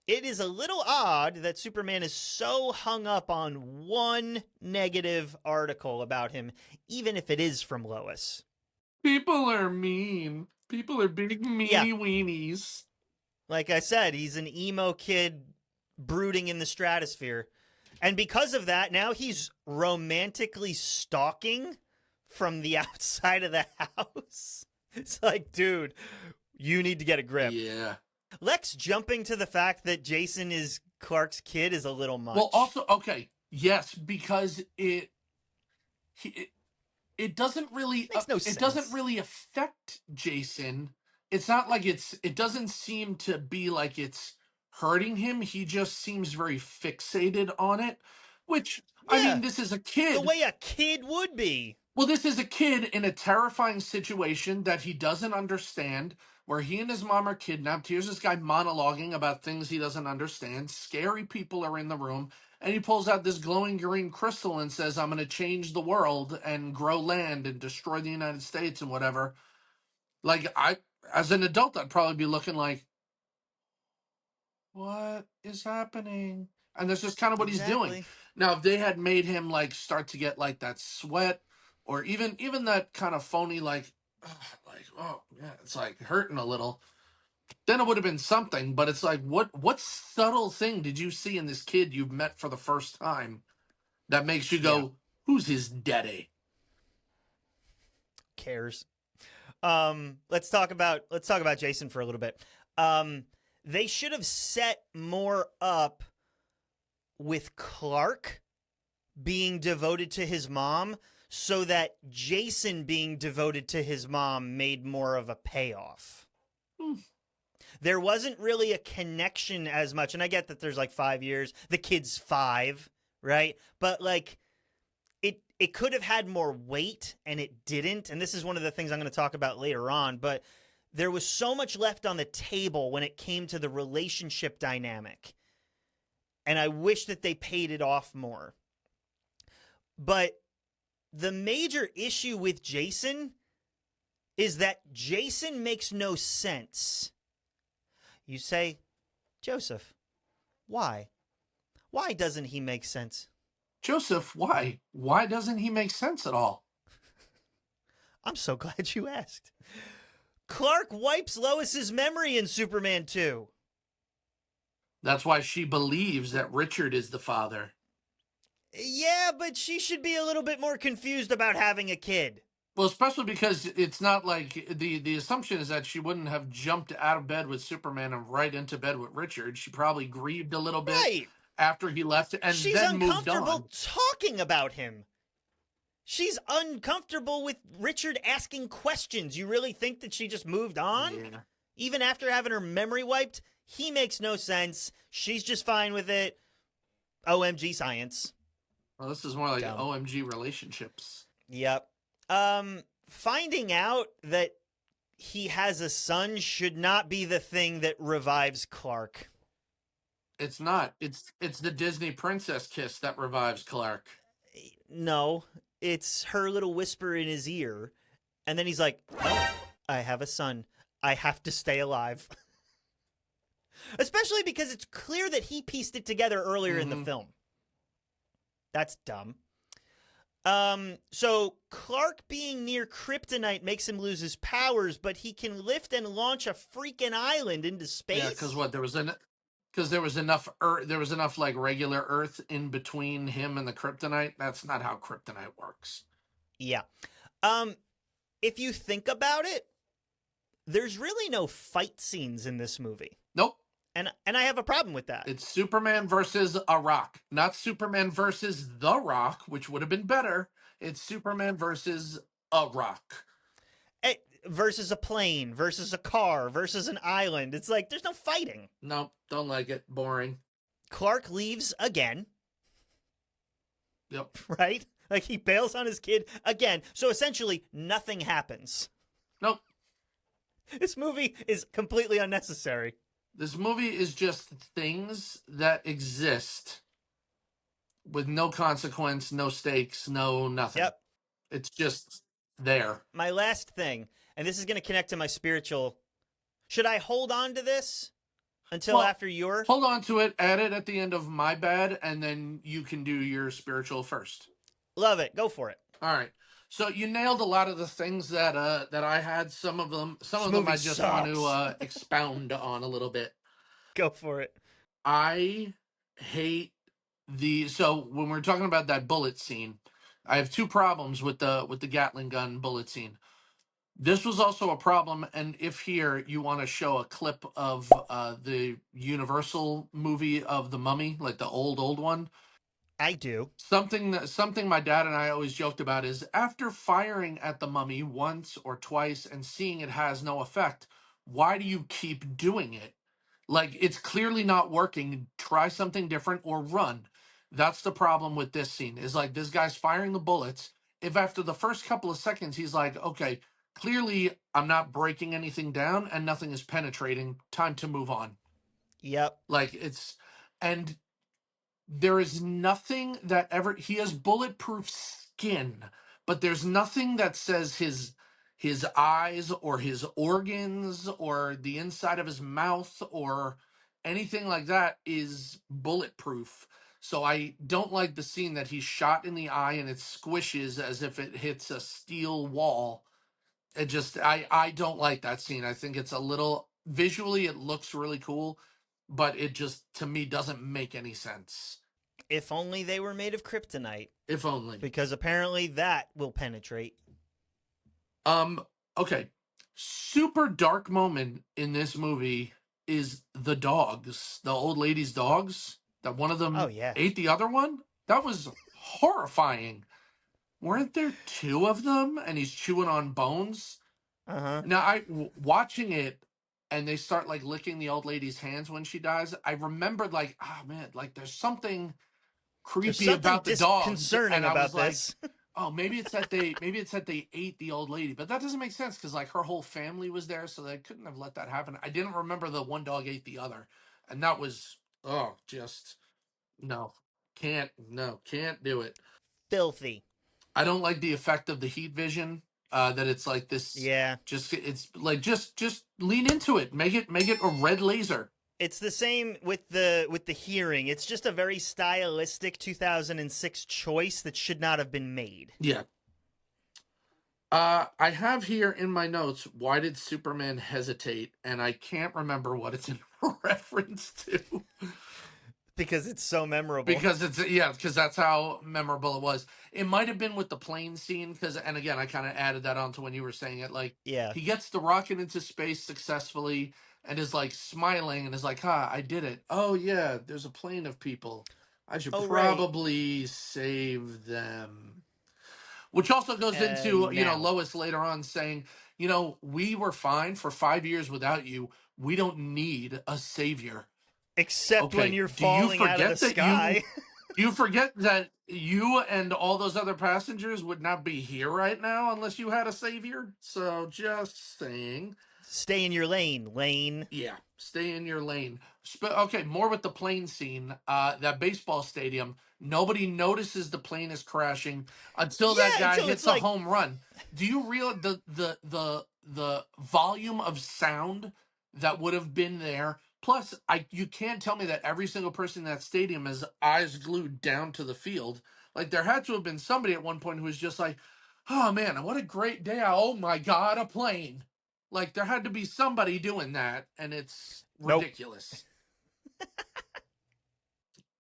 It is a little odd that Superman is so hung up on one negative article about him, even if it is from Lois. People are mean. People are big meanie weenies. Like I said, he's an emo kid brooding in the stratosphere. And because of that, now he's romantically stalking from the outside of the house. It's like, dude, you need to get a grip. Yeah. Lex jumping to the fact that Jason is Clark's kid is a little much. Well, also, okay, yes, because it doesn't really Makes no sense. It doesn't really affect Jason. It's not like it doesn't seem to be like it's hurting him. He just seems very fixated on it, which I mean, this is a kid. The way a kid would be. Well, this is a kid in a terrifying situation that he doesn't understand, where he and his mom are kidnapped. Here's this guy monologuing about things he doesn't understand. Scary people are in the room. And he pulls out this glowing green crystal and says, I'm going to change the world and grow land and destroy the United States and whatever. Like, as an adult, I'd probably be looking like, what is happening? And that's just kind of what he's doing. Now, if they had made him, like, start to get, like, that sweat, or even that kind of phony, oh yeah, it's like hurting a little, then it would have been something. But it's like, what subtle thing did you see in this kid you've met for the first time that makes you go, who's his daddy? Cares. Let's talk about Jason for a little bit. They should have set more up with Clark being devoted to his mom, so that Jason being devoted to his mom made more of a payoff. There wasn't really a connection as much. And I get that there's like 5 years. The kid's 5, right? But like it could have had more weight, and it didn't. And this is one of the things I'm going to talk about later on. But there was so much left on the table when it came to the relationship dynamic. And I wish that they paid it off more. But the major issue with Jason is that Jason makes no sense. You say, Joseph, why? Why doesn't he make sense? Joseph, why? Why doesn't he make sense at all? I'm so glad you asked. Clark wipes Lois's memory in Superman 2. That's why she believes that Richard is the father. Yeah, but she should be a little bit more confused about having a kid. Well, especially because it's not like the assumption is that she wouldn't have jumped out of bed with Superman and right into bed with Richard. She probably grieved a little bit after he left and She's then moved on. uncomfortable talking about him. She's uncomfortable with Richard asking questions. You really think that she just moved on? Yeah. Even after having her memory wiped? He makes no sense. She's just fine with it. OMG science. Well, this is more like OMG relationships. Yep. Finding out that he has a son should not be the thing that revives Clark. It's not. It's the Disney princess kiss that revives Clark. No, it's her little whisper in his ear. And then he's like, oh, I have a son. I have to stay alive. Especially because it's clear that he pieced it together earlier in the film. That's dumb. So Clark being near kryptonite makes him lose his powers, but he can lift and launch a freaking island into space. Yeah, because what there was enough like regular Earth in between him and the kryptonite. That's not how kryptonite works. Yeah. If you think about it, there's really no fight scenes in this movie. Nope. And I have a problem with that. It's Superman versus a rock, not Superman versus the Rock, which would have been better. It's Superman versus a rock. Versus a plane, versus a car, versus an island. It's like, there's no fighting. Nope, don't like it. Boring. Clark leaves again. Yep. Right? Like, he bails on his kid again. So essentially, nothing happens. Nope. This movie is completely unnecessary. This movie is just things that exist with no consequence, no stakes, no nothing. Yep. It's just there. My last thing, and this is going to connect to my spiritual. Should I hold on to this until after your? Hold on to it, add it at the end of my bad, and then you can do your spiritual first. Love it. Go for it. All right. So you nailed a lot of the things that I had. Some of them I just want to expound on a little bit. Go for it. I hate so when we're talking about that bullet scene, I have two problems with the Gatling gun bullet scene. This was also a problem, and if here you want to show a clip of the Universal movie of the Mummy, like the old one. I do. Something my dad and I always joked about is after firing at the Mummy once or twice and seeing it has no effect, why do you keep doing it? Like, it's clearly not working. Try something different or run. That's the problem with this scene is like this guy's firing the bullets. If after the first couple of seconds he's like, okay, clearly I'm not breaking anything down and nothing is penetrating, time to move on. Yep. Like and there is nothing that ever, he has bulletproof skin, but there's nothing that says his eyes or his organs or the inside of his mouth or anything like that is bulletproof. So I don't like the scene that he's shot in the eye and it squishes as if it hits a steel wall. It just, I don't like that scene. I think it's a little, visually it looks really cool, but it just, to me, doesn't make any sense. If only they were made of kryptonite. If only. Because apparently that will penetrate. Okay. Super dark moment in this movie is the dogs, the old lady's dogs, that one of them ate the other one. That was horrifying. Weren't there two of them and he's chewing on bones? Uh-huh. Now, watching it and they start like licking the old lady's hands when she dies, I remembered like, oh man, like there's something creepy about the dogs. Concerning about this. Like, oh, maybe it's that they ate the old lady, but that doesn't make sense because like her whole family was there, so they couldn't have let that happen. I didn't remember the one dog ate the other, and that was just No, can't do it. Filthy. I don't like the effect of the heat vision. That it's like this. Yeah. It's like just lean into it. Make it a red laser. It's the same with the hearing. It's just a very stylistic 2006 choice that should not have been made. Yeah. I have here in my notes, why did Superman hesitate? And I can't remember what it's in reference to. Because it's so memorable. Because that's how memorable it was. It might have been with the plane scene, and again, I kind of added that onto when you were saying it. Like, yeah, he gets the rocket into space successfully and is like smiling and is like, I did it. Oh yeah, there's a plane of people. I should probably save them. Which also goes into, Lois later on saying, we were fine for 5 years without you. We don't need a savior. Except when you're falling out of the sky. Do you forget that you and all those other passengers would not be here right now unless you had a savior? So just saying. Stay in your lane. Yeah, stay in your lane. Okay, more with the plane scene. That baseball stadium, nobody notices the plane is crashing until that guy hits a home run. Do you realize the volume of sound that would have been there? Plus, you can't tell me that every single person in that stadium has eyes glued down to the field. Like, there had to have been somebody at one point who was just like, oh man, what a great day. Oh my God, a plane. Like, there had to be somebody doing that, and it's ridiculous.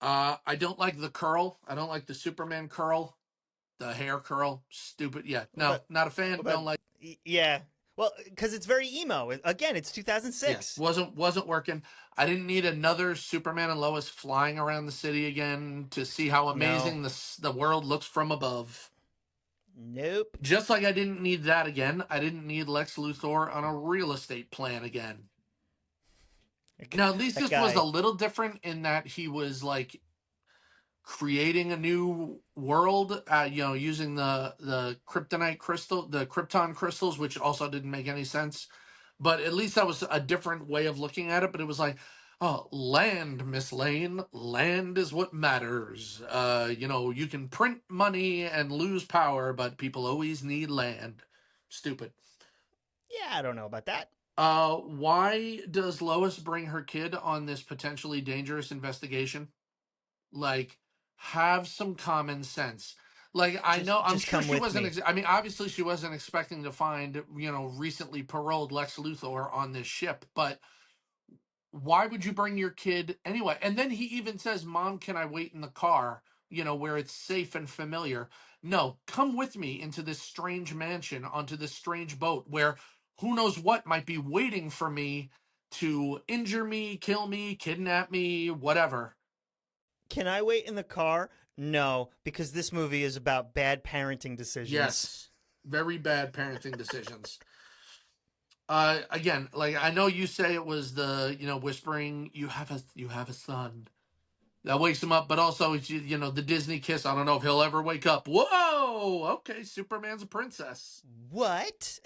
I don't like the curl. I don't like the Superman curl. The hair curl. Stupid. Yeah. No, not a fan. Don't like. Yeah. Well, because it's very emo. Again, it's 2006. Yeah, wasn't working. I didn't need another Superman and Lois flying around the city again to see how amazing the world looks from above. Nope. Just like I didn't need that again, I didn't need Lex Luthor on a real estate plan again. Now, at least this was a little different in that he was like creating a new world, using the kryptonite crystal, the Krypton crystals, which also didn't make any sense. But at least that was a different way of looking at it. But it was like, oh, land, Miss Lane, land is what matters. You can print money and lose power, but people always need land. Stupid. Yeah, I don't know about that. Why does Lois bring her kid on this potentially dangerous investigation? Like, have some common sense. Like, I'm sure she wasn't. Obviously, she wasn't expecting to find, recently paroled Lex Luthor on this ship. But why would you bring your kid anyway? And then he even says, "Mom, can I wait in the car? Where it's safe and familiar." No, come with me into this strange mansion, onto this strange boat where who knows what might be waiting for me to injure me, kill me, kidnap me, whatever. Can I wait in the car? No, because this movie is about bad parenting decisions. Yes, very bad parenting decisions. Again, like, I know you say it was the, whispering, you have a son. That wakes him up, but also, the Disney kiss. I don't know if he'll ever wake up. Whoa! Okay, Superman's a princess. What?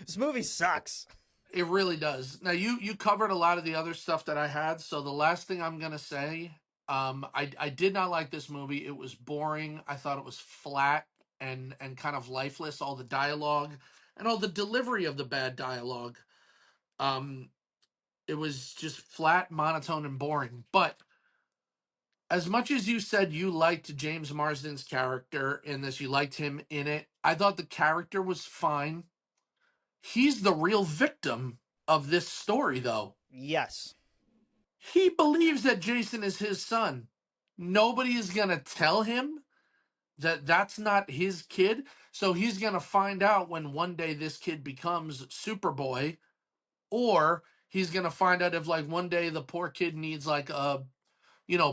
This movie sucks. It really does. Now, you covered a lot of the other stuff that I had, so the last thing I'm going to say, I did not like this movie. It was boring. I thought it was flat and kind of lifeless, all the dialogue and all the delivery of the bad dialogue. It was just flat, monotone, and boring. But as much as you said you liked James Marsden's character in this, you liked him in it, I thought the character was fine. He's the real victim of this story, though. Yes. He believes that Jason is his son. Nobody is going to tell him that that's not his kid. So he's going to find out when one day this kid becomes Superboy, or he's going to find out if, like, one day the poor kid needs, like, a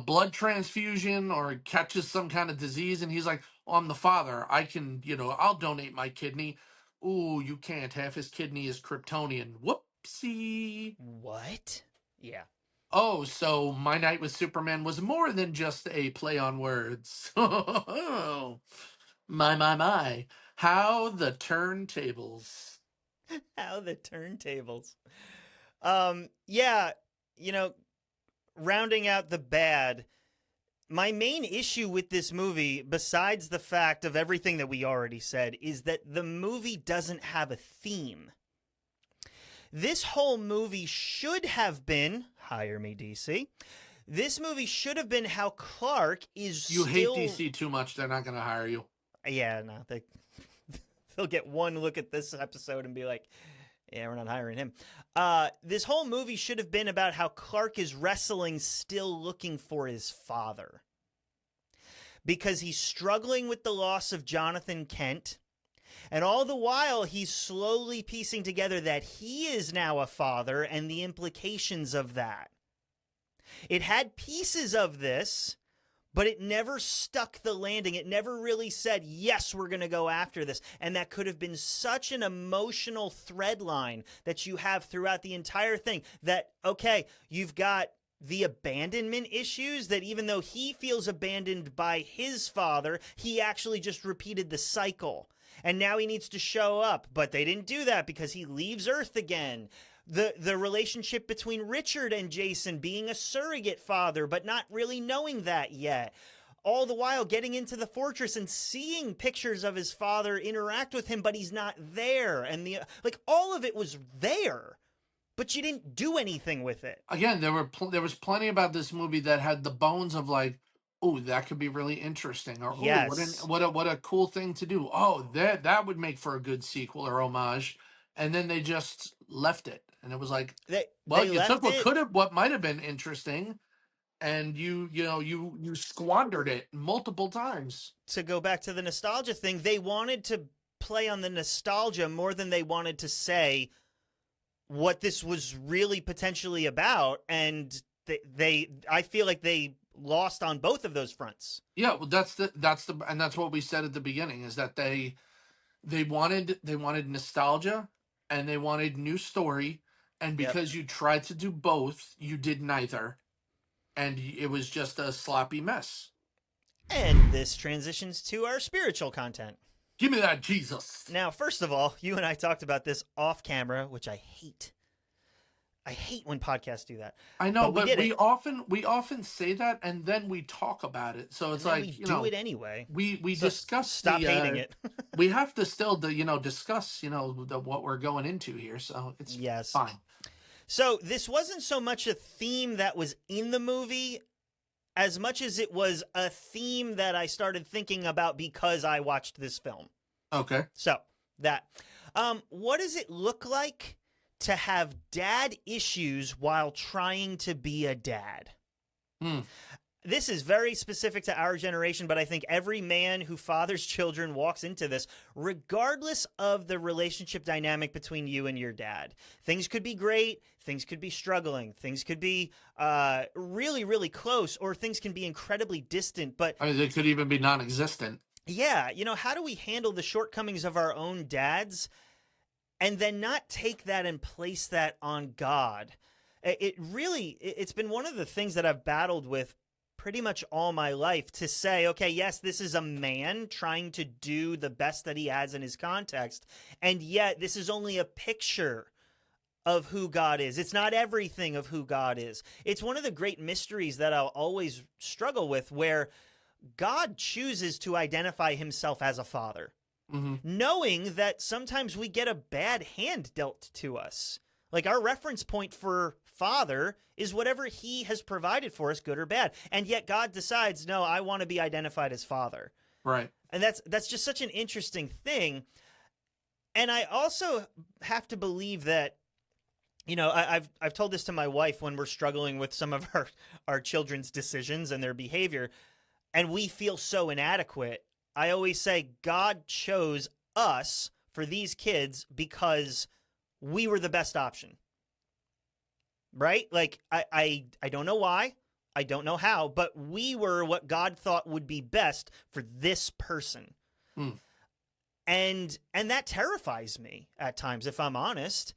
blood transfusion or catches some kind of disease, and he's like, oh, I'm the father. I can, I'll donate my kidney. Ooh, you can't. Half his kidney is Kryptonian. Whoopsie. What? Yeah. Oh, so My Night with Superman was more than just a play on words. My. How the turntables. How the turntables. Yeah, rounding out the bad, my main issue with this movie, besides the fact of everything that we already said, is that the movie doesn't have a theme. This whole movie should have been, hire me, DC. This movie should have been how Clark is You hate DC too much, they're not going to hire you. Yeah, no. They'll get one look at this episode and be like, yeah, we're not hiring him. This whole movie should have been about how Clark is wrestling, still looking for his father. Because he's struggling with the loss of Jonathan Kent. And all the while, he's slowly piecing together that he is now a father and the implications of that. It had pieces of this, but it never stuck the landing. It never really said, yes, we're going to go after this. And that could have been such an emotional thread line that you have throughout the entire thing. That, okay, you've got the abandonment issues, that even though he feels abandoned by his father, he actually just repeated the cycle. And now he needs to show up. But they didn't do that because he leaves Earth again. The relationship between Richard and Jason being a surrogate father, but not really knowing that yet. All the while getting into the fortress and seeing pictures of his father interact with him, but he's not there. And all of it was there, but you didn't do anything with it. Again, there was plenty about this movie that had the bones of like, oh, that could be really interesting, or yes, what a cool thing to do. Oh, that would make for a good sequel or homage. And then they just left it, and it was like, you took what might have been interesting, and you squandered it multiple times. To go back to the nostalgia thing, they wanted to play on the nostalgia more than they wanted to say what this was really potentially about, and I feel like they lost on both of those fronts. Yeah, well, that's what we said at the beginning, is that they wanted nostalgia. And they wanted new story, and because you tried to do both, you did neither, and it was just a sloppy mess. And this transitions to our spiritual content. Give me that Jesus. Now, first of all, you and I talked about this off camera, which I hate. I hate when podcasts do that. I know, but we often say that, and then we talk about it. So it's like, we do it anyway. We discuss. Stop hating it. We have to still discuss what we're going into here. So it's fine. So this wasn't so much a theme that was in the movie, as much as it was a theme that I started thinking about because I watched this film. Okay. So that, what does it look like to have dad issues while trying to be a dad? This is very specific to our generation, but I think every man who fathers children walks into this, regardless of the relationship dynamic between you and your dad. Things could be great, things could be struggling, things could be really, really close, or things can be incredibly distant. But I mean, they could even be non-existent. Yeah, how do we handle the shortcomings of our own dads and then not take that and place that on God? It's been one of the things that I've battled with pretty much all my life, to say, okay, yes, this is a man trying to do the best that he has in his context, and yet this is only a picture of who God is. It's not everything of who God is. It's one of the great mysteries that I'll always struggle with, where God chooses to identify himself as a father, knowing that sometimes we get a bad hand dealt to us. Like, our reference point for father is whatever he has provided for us, good or bad. And yet God decides, no, I want to be identified as father. Right. And that's just such an interesting thing. And I also have to believe that, I've told this to my wife when we're struggling with some of our children's decisions and their behavior, and we feel so inadequate. I always say God chose us for these kids because we were the best option. Right? Like, I don't know why. I don't know how, but we were what God thought would be best for this person. And that terrifies me at times, if I'm honest.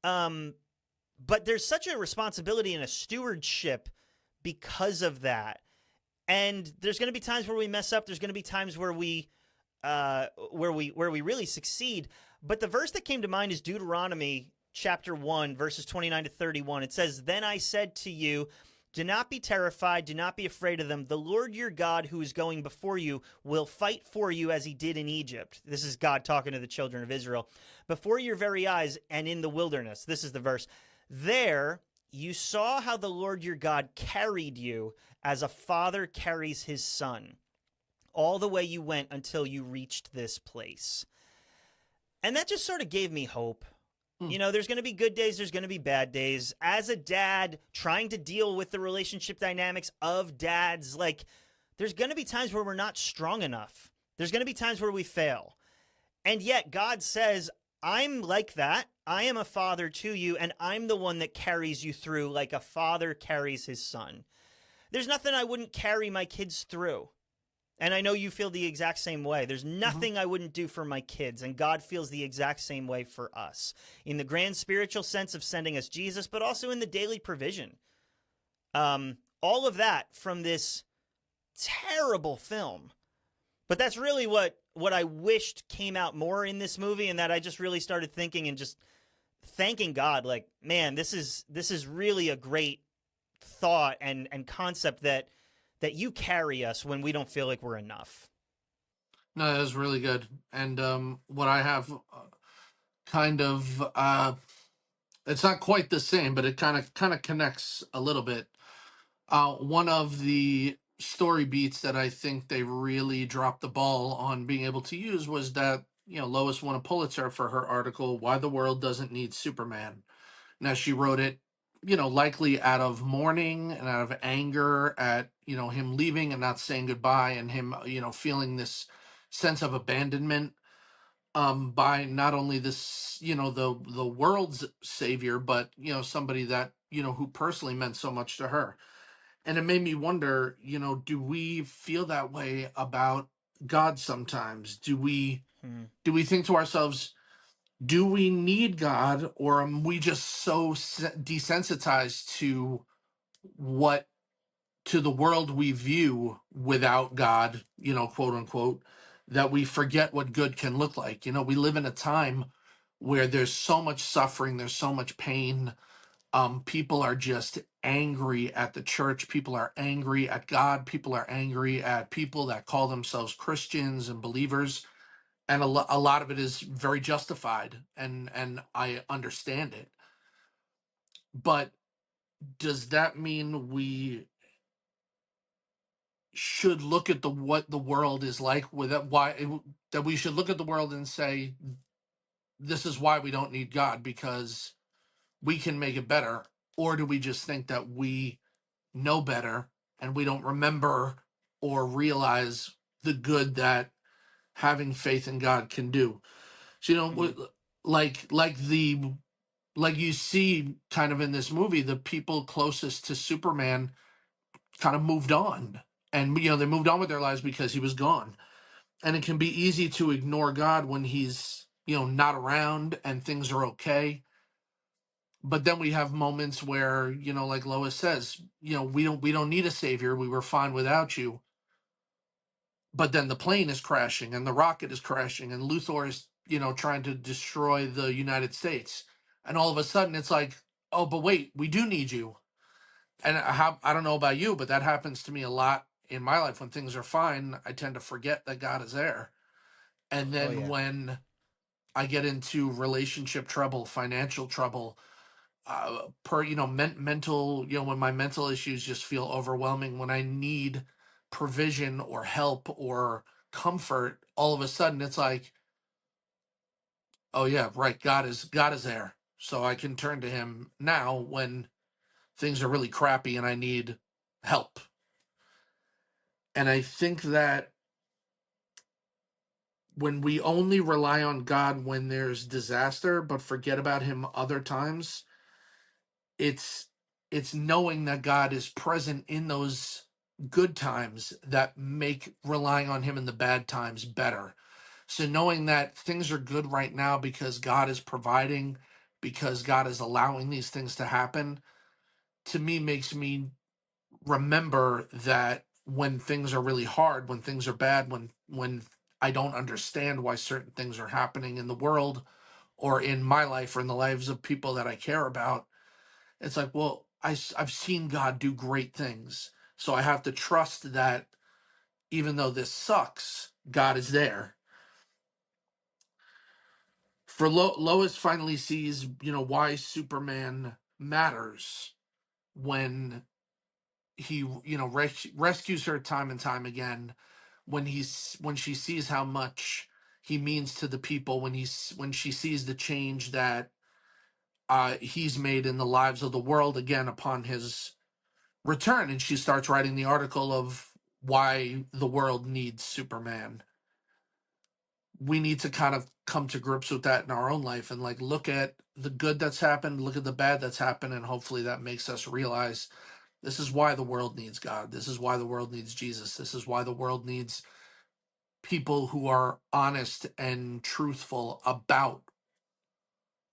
But there's such a responsibility and a stewardship because of that. And there's going to be times where we mess up. There's going to be times where we really succeed. But the verse that came to mind is Deuteronomy chapter 1, verses 29 to 31. It says, "Then I said to you, Do not be terrified. Do not be afraid of them. The Lord your God, who is going before you, will fight for you as he did in Egypt. This is God talking to the children of Israel. Before your very eyes and in the wilderness. This is the verse. There you saw how the Lord your God carried you as a father carries his son, all the way you went until you reached this place. And that just sort of gave me hope. You know, there's going to be good days, there's going to be bad days. As a dad trying to deal with the relationship dynamics of dads, like, there's going to be times where we're not strong enough. There's going to be times where we fail. And yet God says, I'm like that. I am a father to you, and I'm the one that carries you through like a father carries his son. There's nothing I wouldn't carry my kids through. And I know you feel the exact same way. There's nothing I wouldn't do for my kids, and God feels the exact same way for us. In the grand spiritual sense of sending us Jesus, but also in the daily provision. All of that from this terrible film. But that's really what I wished came out more in this movie, and that I just really started thinking and just thanking God. Like, man, this is really a great thought and concept that you carry us when we don't feel like we're enough. No, that was really good. And what I have kind of it's not quite the same, but it kind of connects a little bit. One of the story beats that I think they really dropped the ball on being able to use was that, you know, Lois won a Pulitzer for her article, Why the World Doesn't Need Superman. Now, she wrote it, you know, likely out of mourning and out of anger at, you know, him leaving and not saying goodbye, and him, you know, feeling this sense of abandonment by not only this, you know, the world's savior, but, you know, somebody that, you know, who personally meant so much to her. And it made me wonder, you know, do we feel that way about God sometimes? Do we think to ourselves, do we need God, or are we just so desensitized to the world we view without God, you know, quote unquote, that we forget what good can look like? You know, we live in a time where there's so much suffering, there's so much pain. People are just angry at the church. People are angry at God. People are angry at people that call themselves Christians and believers. And a lot of it is very justified, and I understand it. But does that mean we should look at what the world is like with it, that we should look at the world and say, this is why we don't need God, because we can make it better? Or do we just think that we know better and we don't remember or realize the good that having faith in God can do? So, you know, like you see kind of in this movie, the people closest to Superman kind of moved on, and, you know, they moved on with their lives because he was gone. And it can be easy to ignore God when he's, you know, not around and things are okay. But then we have moments where, you know, like Lois says, you know, we don't need a savior. We were fine without you. But then the plane is crashing and the rocket is crashing and Luthor is, you know, trying to destroy the United States. And all of a sudden it's like, oh, but wait, we do need you. And I don't know about you, but that happens to me a lot in my life. When things are fine, I tend to forget that God is there. And then when I get into relationship trouble, financial trouble, mental, you know, when my mental issues just feel overwhelming, when I need provision or help or comfort, all of a sudden it's like, oh yeah, right, God is there. So I can turn to him now when things are really crappy and I need help. And I think that when we only rely on God when there's disaster but forget about him other times, it's knowing that God is present in those good times that make relying on him in the bad times better. So knowing that things are good right now because God is providing, because God is allowing these things to happen, to me makes me remember that when things are really hard, when things are bad, when I don't understand why certain things are happening in the world or in my life or in the lives of people that I care about, it's like, well, I've seen God do great things. So I have to trust that even though this sucks, God is there. For Lois finally sees, why Superman matters when he, rescues her time and time again. When she sees how much he means to the people, when she sees the change that he's made in the lives of the world again upon his return, and she starts writing the article of why the world needs Superman. We need to kind of come to grips with that in our own life and like look at the good that's happened, look at the bad that's happened, and hopefully that makes us realize this is why the world needs God. This is why the world needs Jesus. This is why the world needs people who are honest and truthful about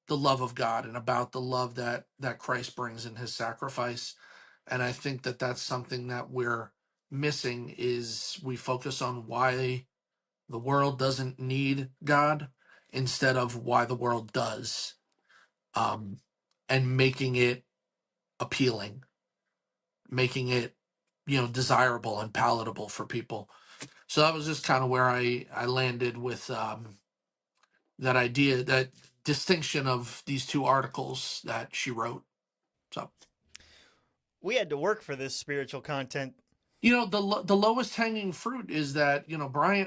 the love of God and about the love that Christ brings in his sacrifice. And I think that that's something that we're missing, is we focus on why the world doesn't need God instead of why the world does, and making it appealing, making it, desirable and palatable for people. So that was just kind of where I landed with that idea, that distinction of these two articles that she wrote. So we had to work for this spiritual content. The lowest hanging fruit is that,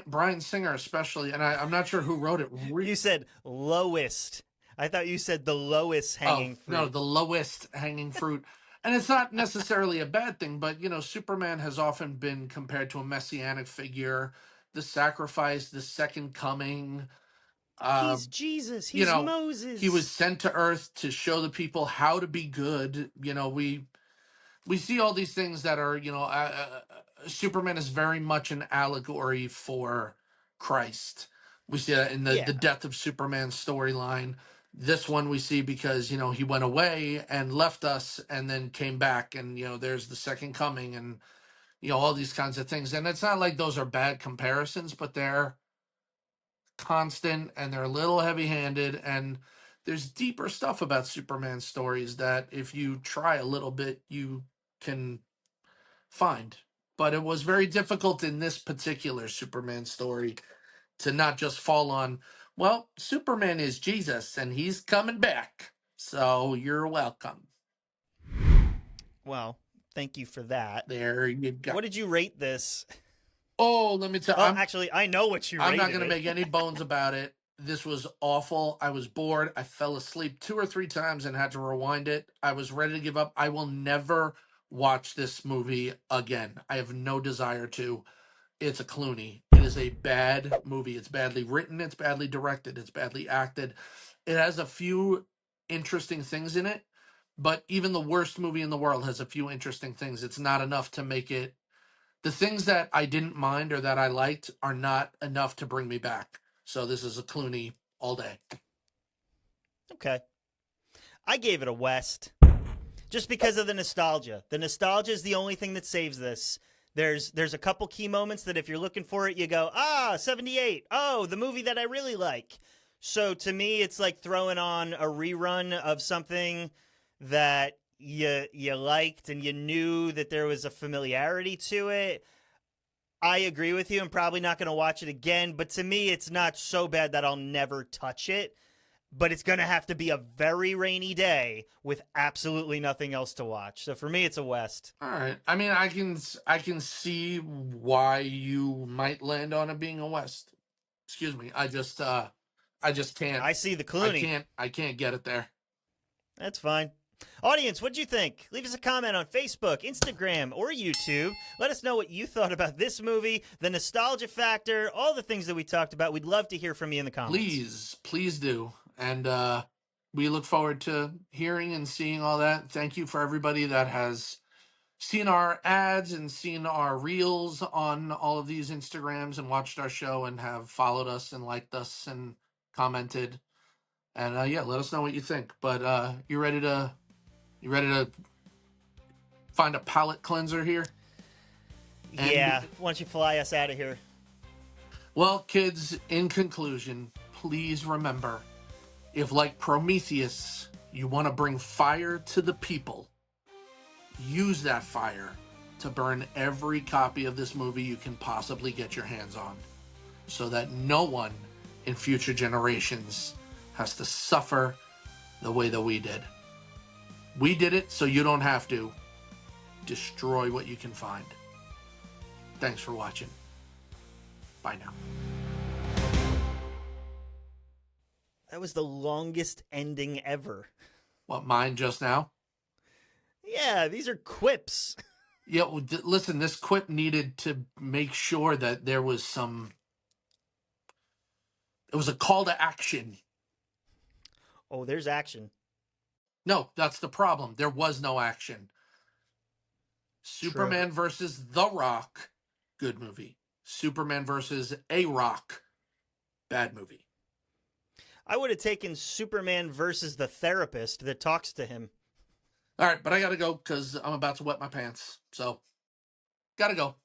Bryan Singer especially, and I'm not sure who wrote it. You said lowest. I thought you said the lowest hanging fruit. No, the lowest hanging fruit. And it's not necessarily a bad thing, but, Superman has often been compared to a messianic figure, the sacrifice, the second coming. He's Jesus. He's Moses. He was sent to Earth to show the people how to be good. We see all these things that are, Superman is very much an allegory for Christ. We see that in the death of Superman storyline. This one we see because, he went away and left us and then came back, and, there's the second coming and, all these kinds of things. And it's not like those are bad comparisons, but they're constant and they're a little heavy-handed, and there's deeper stuff about Superman stories that if you try a little bit, you can find. But it was very difficult in this particular Superman story to not just fall on, well, Superman is Jesus and he's coming back, so you're welcome. Well, thank you for that. There you go. What did you rate this? Oh, let me tell you. Actually, I know what you rated. I'm not going to make any bones about it. This was awful. I was bored. I fell asleep 2 or 3 times and had to rewind it. I was ready to give up. I will never watch this movie again. I have no desire to. It's a Clooney. It is a bad movie. It's badly written. It's badly directed. It's badly acted. It has a few interesting things in it, but even the worst movie in the world has a few interesting things. It's not enough to make it. The things that I didn't mind or that I liked are not enough to bring me back. So this is a Clooney all day. Okay. I gave it a West. Just because of the nostalgia. The nostalgia is the only thing that saves this. There's a couple key moments that if you're looking for it, you go, 78. Oh, the movie that I really like. So to me, it's like throwing on a rerun of something that you liked and you knew that there was a familiarity to it. I agree with you. I'm probably not going to watch it again, but to me, it's not so bad that I'll never touch it. But it's going to have to be a very rainy day with absolutely nothing else to watch. So for me, it's a West. All right. I mean, I can see why you might land on it being a West. Excuse me. I just can't. I see the Clooney. I can't get it there. That's fine. Audience, what'd you think? Leave us a comment on Facebook, Instagram, or YouTube. Let us know what you thought about this movie, the nostalgia factor, all the things that we talked about. We'd love to hear from you in the comments. Please do. And we look forward to hearing and seeing all that. Thank you for everybody that has seen our ads and seen our reels on all of these Instagrams and watched our show and have followed us and liked us and commented. And let us know what you think. But you ready to find a palate cleanser here? Yeah. Why don't you fly us out of here? Well, kids, in conclusion, please remember, if like Prometheus, you want to bring fire to the people, use that fire to burn every copy of this movie you can possibly get your hands on, so that no one in future generations has to suffer the way that we did. We did it so you don't have to. Destroy what you can find. Thanks for watching. Bye now. That was the longest ending ever. What, mine just now? Yeah, these are quips. Yeah, well, listen, this quip needed to make sure that there was some... It was a call to action. Oh, there's action. No, that's the problem. There was no action. Superman versus The Rock, good movie. Superman versus A-Rock, bad movie. I would have taken Superman versus the therapist that talks to him. All right, but I got to go because I'm about to wet my pants. So, got to go.